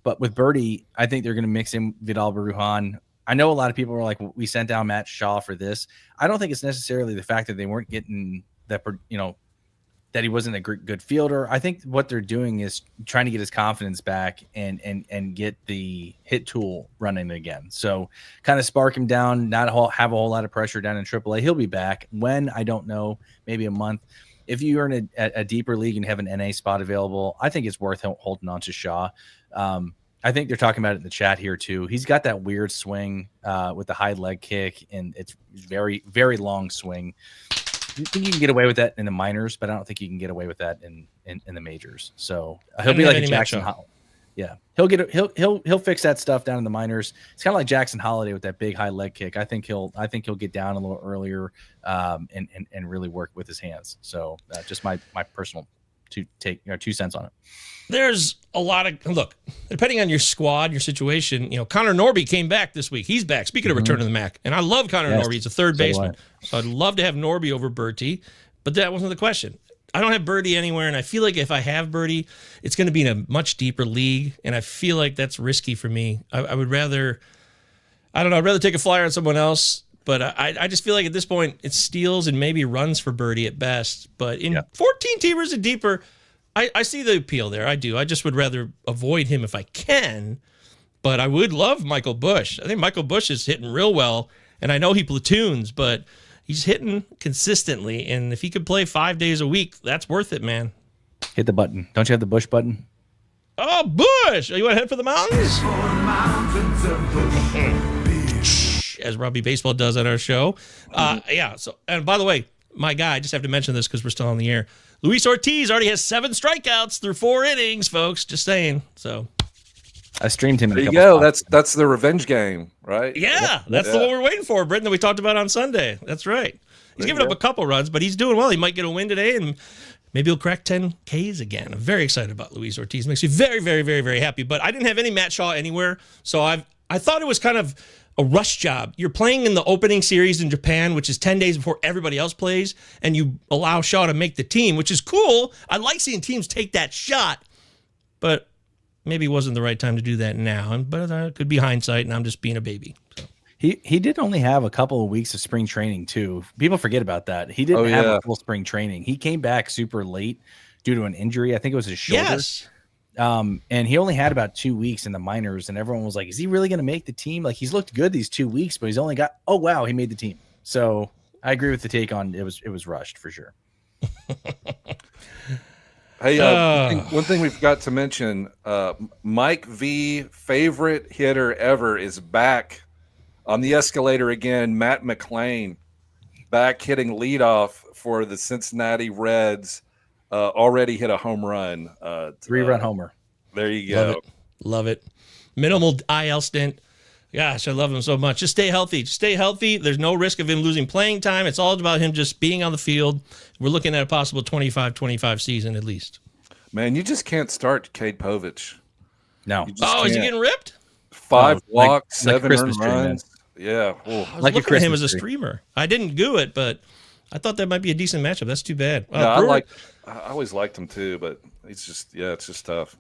but with Birdie, I think they're going to mix in Vidal Brujan. I know a lot of people were like, we sent down Matt Shaw for this. I don't think it's necessarily the fact that they weren't getting that, that he wasn't a good fielder. I think what they're doing is trying to get his confidence back and get the hit tool running again. So kind of spark him down, not have a whole lot of pressure down in AAA. He'll be back when, I don't know, maybe a month. If you are in a deeper league and have an NA spot available, I think it's worth holding on to Shaw. I think they're talking about it in the chat here too. He's got that weird swing with the high leg kick, and it's very, very long swing. I think you can get away with that in the minors, but I don't think you can get away with that in the majors. So he'll be like a Jackson Holiday. Yeah, he'll fix that stuff down in the minors. It's kind of like Jackson Holiday with that big high leg kick. I think he'll get down a little earlier and really work with his hands. So just my personal 2 cents on it. There's a lot of look, depending on your squad, your situation. Connor Norby came back this week. He's back. Speaking of return to the MAC, and I love Connor Norby. He's a third baseman, so I'd love to have Norby over Bertie, but that wasn't the question. I don't have Birdie anywhere, and I feel like if I have Birdie, it's going to be in a much deeper league, and I feel like that's risky for me. I would rather, I'd rather take a flyer on someone else. But I just feel like at this point, it's steals and maybe runs for Birdie at best. But in 14-teamers and deeper, I see the appeal there. I do. I just would rather avoid him if I can. But I would love Michael Busch. I think Michael Busch is hitting real well. And I know he platoons, but he's hitting consistently. And if he could play 5 days a week, that's worth it, man. Hit the button. Don't you have the Busch button? Oh, Busch! You want to head for the mountains? As Robbie Baseball does on our show. Yeah. So, and by the way, my guy, I just have to mention this because we're still on the air. Luis Ortiz already has 7 strikeouts through 4 innings, folks. Just saying. So I streamed him. There you go. That's the revenge game, right? Yeah, that's the one we're waiting for, Britton, that we talked about on Sunday. That's right. He's giving up a couple runs, but he's doing well. He might get a win today, and maybe he'll crack 10 Ks again. I'm very excited about Luis Ortiz. Makes me very, very, very, very happy. But I didn't have any Matt Shaw anywhere, so I thought it was kind of a rush job. You're playing in the opening series in Japan, which is 10 days before everybody else plays, and you allow Shaw to make the team, which is cool. I like seeing teams take that shot, but maybe it wasn't the right time to do that now. But it could be hindsight, and I'm just being a baby. So. He did only have a couple of weeks of spring training, too. People forget about that. He didn't have a full spring training. He came back super late due to an injury. I think it was his shoulder. Yes. And he only had about 2 weeks in the minors, and everyone was like, is he really going to make the team? Like, he's looked good these 2 weeks, but he's only got, oh, wow, he made the team. So I agree with the take on it was rushed for sure. Hey, one thing we've got to mention, Mike V, favorite hitter ever, is back on the escalator again. Matt McClain back hitting leadoff for the Cincinnati Reds. Already hit a home run. 3-run homer. There you go. Love it. Minimal IL stint. Gosh, I love him so much. Just stay healthy. There's no risk of him losing playing time. It's all about him just being on the field. We're looking at a possible 25 season at least. Man, you just can't start Cade Povich. No. Is he getting ripped? 5 walks, like 7 Christmas earned runs. tree, Yeah. I was looking at him as a streamer. I didn't do it, but I thought that might be a decent matchup. That's too bad. I always liked him too, but it's just tough.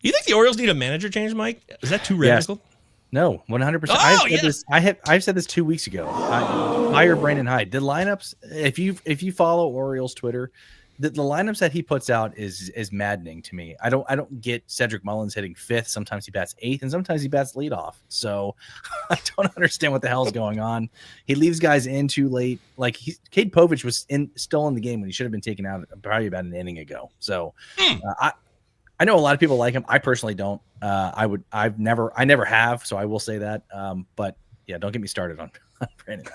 You think the Orioles need a manager change, Mike? Is that too radical? Yes. No, 100%. I've said this 2 weeks ago. Hire Brandon Hyde. The lineups, if you follow Orioles Twitter, the lineups that he puts out is maddening to me. I don't get Cedric Mullins hitting 5th. Sometimes he bats 8th, and sometimes he bats leadoff. So I don't understand what the hell's going on. He leaves guys in too late. Like Cade Povich was still in the game when he should have been taken out probably about an inning ago. So I know a lot of people like him. I personally don't. I never have. So I will say that. But yeah, don't get me started on Brandon.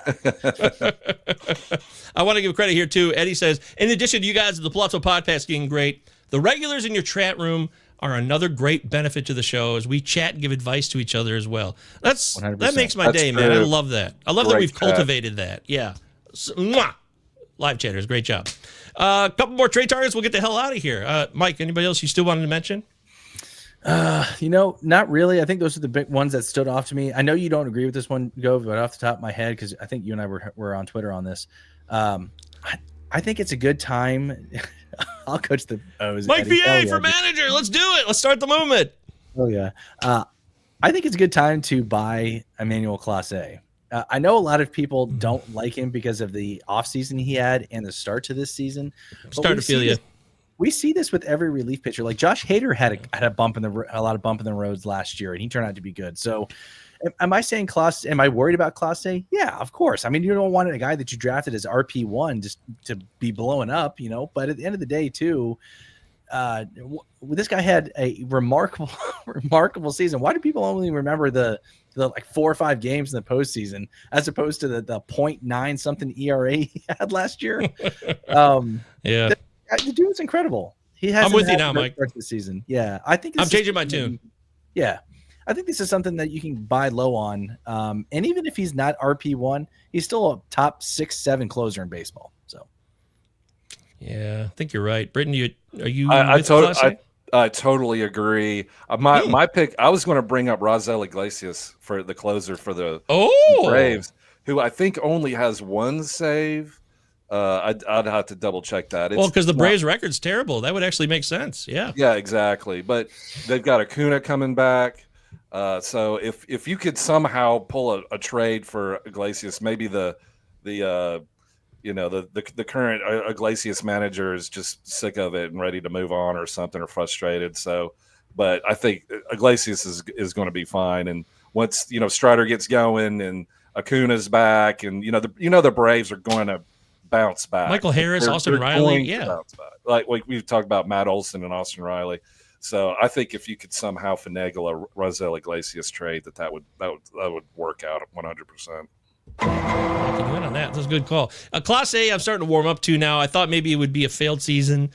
I want to give credit here too. Eddie says, in addition to you guys at the Pallazzo podcast being great, the regulars in your chat room are another great benefit to the show as we chat and give advice to each other as well. That makes my day, man. I love that. I love that we've cultivated that. Yeah. So, live chatters, great job. A couple more trade targets. We'll get the hell out of here. Mike, anybody else you still wanted to mention? Not really. I think those are the big ones that stood off to me. I know you don't agree with this one, Gove, but off the top of my head, because I think you and I were on Twitter on this. I think it's a good time. I'll coach the O's. Mike VA for manager. Let's do it. Let's start the movement. Oh yeah. I think it's a good time to buy Emmanuel Clase. I know a lot of people don't like him because of the offseason he had and the start to this season. Starting to feel you. We see this with every relief pitcher. Like Josh Hader had a lot of bump in the roads last year, and he turned out to be good. So, am I saying Clase? Am I worried about Clase? Yeah, of course. I mean, you don't want a guy that you drafted as RP1 just to be blowing up, But at the end of the day, too, this guy had a remarkable season. Why do people only remember the like 4 or 5 games in the postseason as opposed to the 0.9 something ERA he had last year? Yeah. The dude's incredible. I'm with you now, Mike. The season. Yeah, I think I'm changing my tune. Yeah, I think this is something that you can buy low on. And even if he's not RP1, he's still a top 6-7 closer in baseball. So, yeah, I think you're right. Britton, are you? I totally agree. My pick. I was going to bring up Raisel Iglesias for the closer for the Braves, who I think only has 1 save. I'd have to double check that. Because the Braves record's terrible. That would actually make sense. Yeah. Yeah, exactly. But they've got Acuna coming back. So if you could somehow pull a trade for Iglesias, maybe the current Iglesias manager is just sick of it and ready to move on or something, or frustrated. So, but I think Iglesias is going to be fine. And once Strider gets going and Acuna's back, and the Braves are going to bounce back. Michael Harris, Austin Riley, yeah. Like we've talked about Matt Olson and Austin Riley. So I think if you could somehow finagle a Raisel Iglesias trade, that would work out 100%. I can win on that. That's a good call. Clase, I'm starting to warm up to now. I thought maybe it would be a failed season,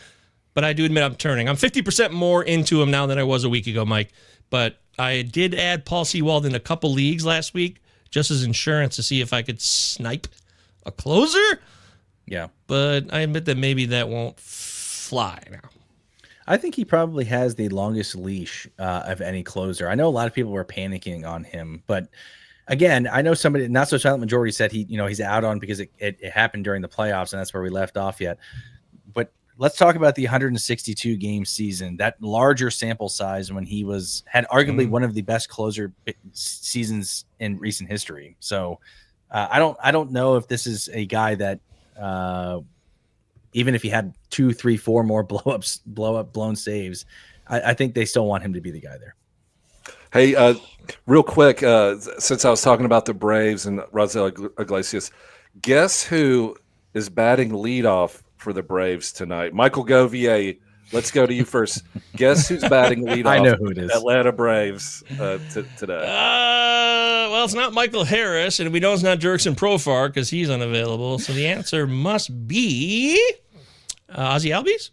but I do admit I'm turning. I'm 50% more into him now than I was a week ago, Mike. But I did add Paul Sewald in a couple leagues last week just as insurance to see if I could snipe a closer. Yeah. But I admit that maybe that won't fly now. I think he probably has the longest leash of any closer. I know a lot of people were panicking on him, but again, I know somebody, not so silent majority, said he's out on because it happened during the playoffs, and that's where we left off yet. But let's talk about the 162 game season, that larger sample size when he had arguably one of the best closer seasons in recent history. So I don't know if this is a guy that even if he had 2, 3, 4 more blown saves, I think they still want him to be the guy there. Hey, real quick, since I was talking about the Braves and Raisel Iglesias, guess who is batting leadoff for the Braves tonight? Michael Govier, let's go to you first. Guess who's batting leadoff? I know who it is. Atlanta Braves today. Well, it's not Michael Harris, and we know it's not Jurickson Profar because he's unavailable. So the answer must be Ozzie Albies?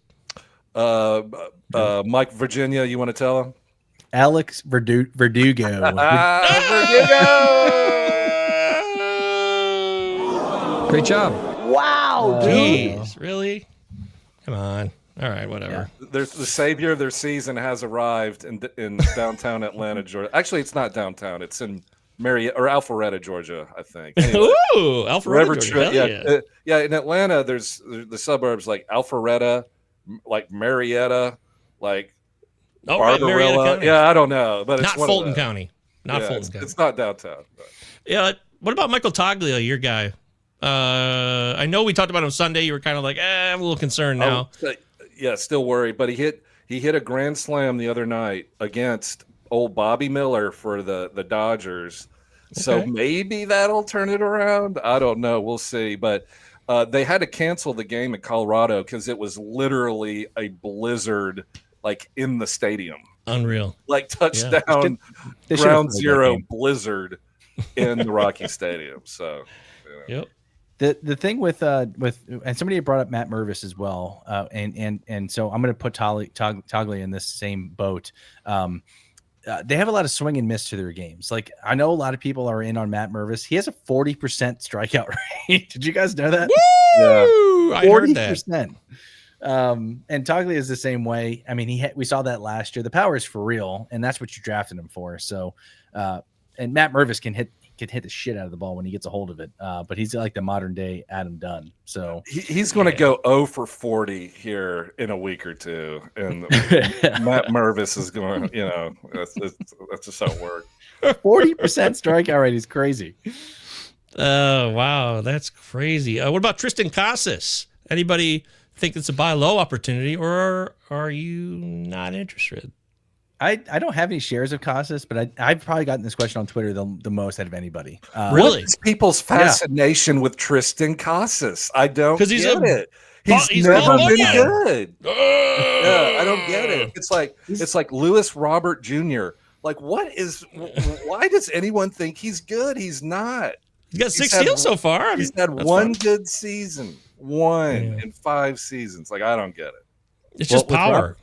Mike Virginia, you want to tell him? Alex Verdugo. Verdugo! Great job. Wow, Jeez, really? Come on. All right, whatever. Yeah. The savior of their season has arrived in downtown Atlanta, Georgia. Actually, it's not downtown. It's in Alpharetta, Georgia, I think. Anyway, Ooh, Alpharetta, Georgia. Yeah. In Atlanta, there's the suburbs like Alpharetta, like Marietta, like Barbarella. Right, I don't know, but it's not Fulton County. Fulton County. It's not downtown. But. Yeah. What about Michael Toglia, your guy? I know we talked about him Sunday. You were kind of like, I'm a little concerned now. Still worried. But he hit a grand slam the other night against old Bobby Miller for the Dodgers. Okay. So maybe that'll turn it around. I don't know. We'll see. But they had to cancel the game at Colorado because it was literally a blizzard, like in the stadium. Unreal. Like touchdown, ground zero blizzard in the Rocky Stadium. So, Yep. The thing with and somebody brought up Matt Mervis as well, and so I'm going to put Toglia in this same boat. They have a lot of swing and miss to their games. Like I know a lot of people are in on Matt Mervis. He has a 40% strikeout rate. Did you guys know that? Woo! Yeah, 40%. And Toglia is the same way. I mean, we saw that last year. The power is for real, and that's what you drafted him for. So, and Matt Mervis can hit the shit out of the ball when he gets a hold of it. But he's like the modern day Adam Dunn. So he's going to go 0 for 40 here in a week or two. And Matt Mervis is going to, that's just how it works. 40% strikeout rate is crazy. Oh, wow. That's crazy. What about Tristan Casas? Anybody think it's a buy low opportunity, or are you not interested? I don't have any shares of Casas, but I've probably gotten this question on Twitter the most out of anybody. Really? What's people's fascination with Tristan Casas? I don't get it. He's never been good. I don't get it. It's like Lewis Robert Jr. Like, why does anyone think he's good? He's not. He's got 6 steals so far. He's had one good season. In 5 seasons. Like, I don't get it. It's just power.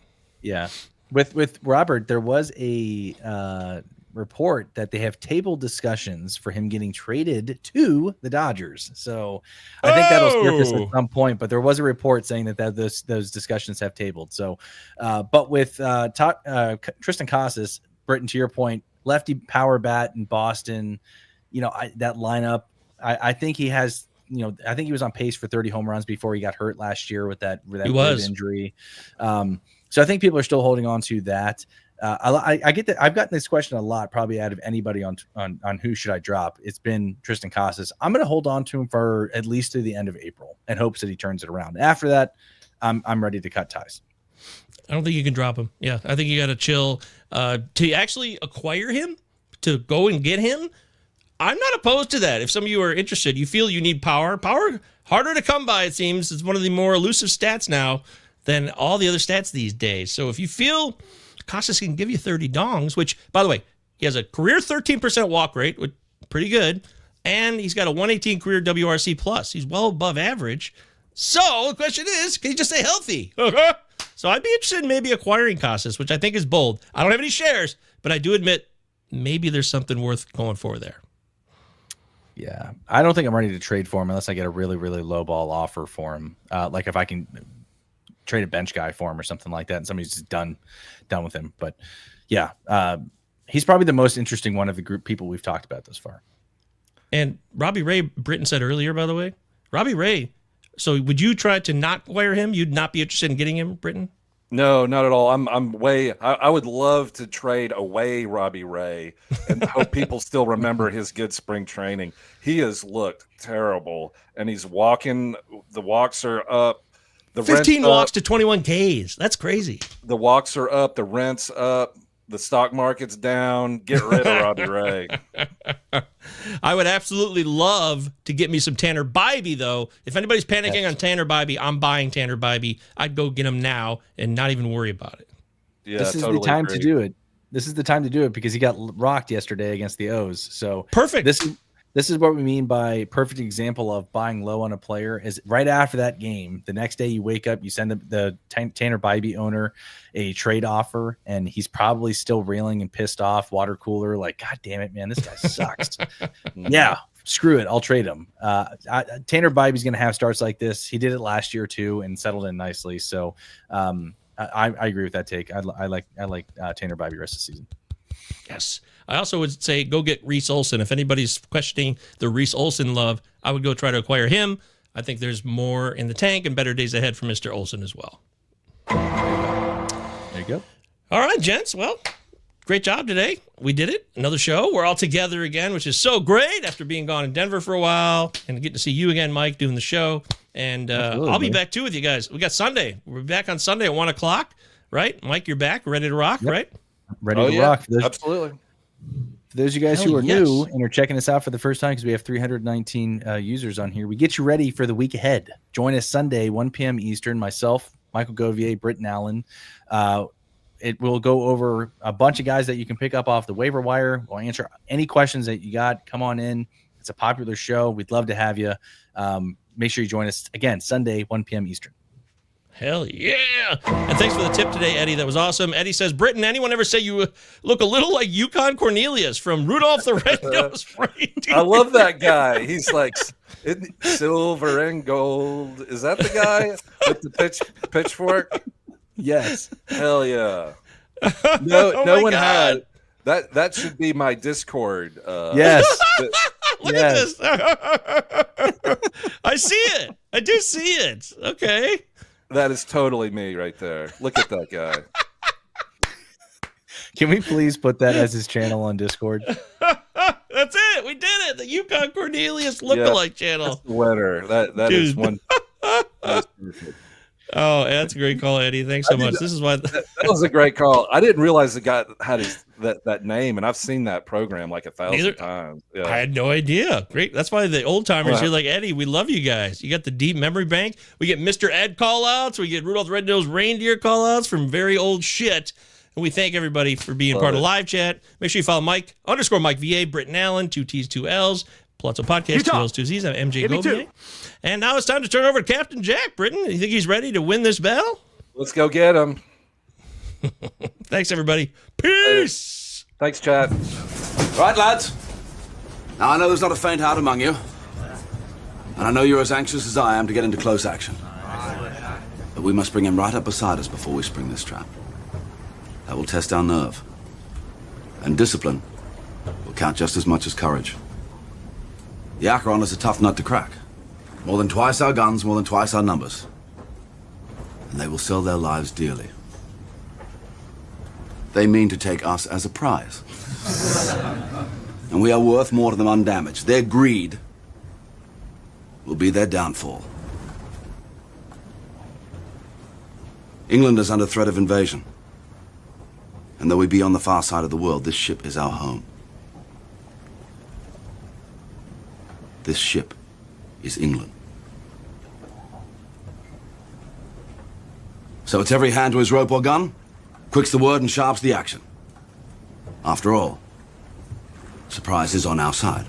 With Robert, there was a report that they have table discussions for him getting traded to the Dodgers. So I think that'll surface at some point. But there was a report saying that those discussions have tabled. So, but with Tristan Casas, Britton, to your point, lefty power bat in Boston, that lineup, I think he has. I think he was on pace for 30 home runs before he got hurt last year with that injury. So I think people are still holding on to that. I get that. I've gotten this question a lot, probably out of anybody on who should I drop. It's been Tristan Casas. I'm going to hold on to him for at least through the end of April in hopes that he turns it around. After that, I'm ready to cut ties. I don't think you can drop him. Yeah, I think you got to chill. To actually acquire him, to go and get him, I'm not opposed to that. If some of you are interested, you feel you need power. Power, harder to come by, it seems. It's one of the more elusive stats now than all the other stats these days. So if you feel Casas can give you 30 dongs, which, by the way, he has a career 13% walk rate, which pretty good, and he's got a 118 career WRC plus. He's well above average. So the question is, can he just stay healthy? So I'd be interested in maybe acquiring Casas, which I think is bold. I don't have any shares, but I do admit maybe there's something worth going for there. Yeah, I don't think I'm ready to trade for him unless I get a really, really low ball offer for him. Like if I can trade a bench guy for him or something like that, and somebody's just done with him. But yeah, he's probably the most interesting one of the group people we've talked about thus far. And Robbie Ray, Britton said earlier, by the way, Robbie Ray. So would you try to not acquire him? You'd not be interested in getting him, Britton? No, not at all. I would love to trade away Robbie Ray and hope people still remember his good spring training. He has looked terrible, and he's walking. The walks are up. The 15 rent's walks up, to 21 Ks. That's crazy. the walks are up, the rent's up, the stock market's down. Get rid of Robbie Ray. I would absolutely love to get me some Tanner Bybee, though. If anybody's panicking on Tanner Bybee, I'm buying Tanner Bybee. I'd go get him now and not even worry about it. Yeah, this is totally the time agree. to do it. This is the time to do it because he got rocked yesterday against the O's. So perfect. This is what we mean by perfect example of buying low on a player. Is right after that game, the next day you wake up, you send the Tanner Bybee owner a trade offer, and he's probably still railing and pissed off, water cooler, like, God damn it, man, this guy sucks. Yeah, screw it, I'll trade him. Tanner Bybee's going to have starts like this. He did it last year too and settled in nicely. So I agree with that take. I like Tanner Bybee rest of the season. Yes. I also would say go get Reese Olson. If anybody's questioning the Reese Olson love, I would go try to acquire him. I think there's more in the tank and better days ahead for Mr. Olson as well. There you go. All right, gents. Well, great job today. We did it. Another show. We're all together again, which is so great after being gone in Denver for a while and getting to see you again, Mike, doing the show. And I'll be back too with you guys. We got Sunday. We're back on Sunday at 1 o'clock, right? Mike, you're back, ready to rock, right? Ready to rock. Absolutely. For those of you guys who are new and are checking us out for the first time, because we have 319 users on here, we get you ready for the week ahead. Join us Sunday, 1 p.m. Eastern. Myself, Michael Govier, Britton Allen. It will go over a bunch of guys that you can pick up off the waiver wire. We'll answer any questions that you got. Come on in. It's a popular show. We'd love to have you. Make sure you join us again Sunday, 1 p.m. Eastern. Hell yeah. And thanks for the tip today, Eddie. That was awesome. Eddie says, Britton, anyone ever say you look a little like Yukon Cornelius from Rudolph the Red-Nosed Reindeer? I love that guy. He's like silver and gold. Is that the guy with the pitchfork? Yes. Hell yeah. No one had that. That should be my Discord. Yes. Look at this. I see it. I do see it. Okay. That is totally me right there. Look at that guy. Can we please put that as his channel on Discord? That's it. We did it. The Yukon Cornelius lookalike channel. That's the winner. That is one. That's perfect. Oh, that's a great call, Eddie. Thanks so much. This is why that was a great call. I didn't realize the guy had that name, and I've seen that program like 1,000 times. Yeah. I had no idea. Great. That's why the old timers here, like Eddie, we love you guys. You got the deep memory bank. We get Mr. Ed call outs. We get Rudolph the Red-Nosed Reindeer call outs from very old shit. And we thank everybody for being part of live chat. Make sure you follow Mike _Mike VA, Britton Allen, 2 T's, 2 L's. Pallazzo Podcast, 2 L's, 2 Z's. I'm MJ Govier. And now it's time to turn over to Captain Jack. Britton, you think he's ready to win this battle? Let's go get him. Thanks, everybody. Peace. Thanks, Chad. Right, lads. Now, I know there's not a faint heart among you. And I know you're as anxious as I am to get into close action. But we must bring him right up beside us before we spring this trap. That will test our nerve. And discipline will count just as much as courage. The Acheron is a tough nut to crack. More than twice our guns, more than twice our numbers. And they will sell their lives dearly. They mean to take us as a prize. And we are worth more to them undamaged. Their greed will be their downfall. England is under threat of invasion. And though we be on the far side of the world, this ship is our home. This ship is England. So it's every hand to his rope or gun, quick's the word and sharp's the action. After all, surprise is on our side.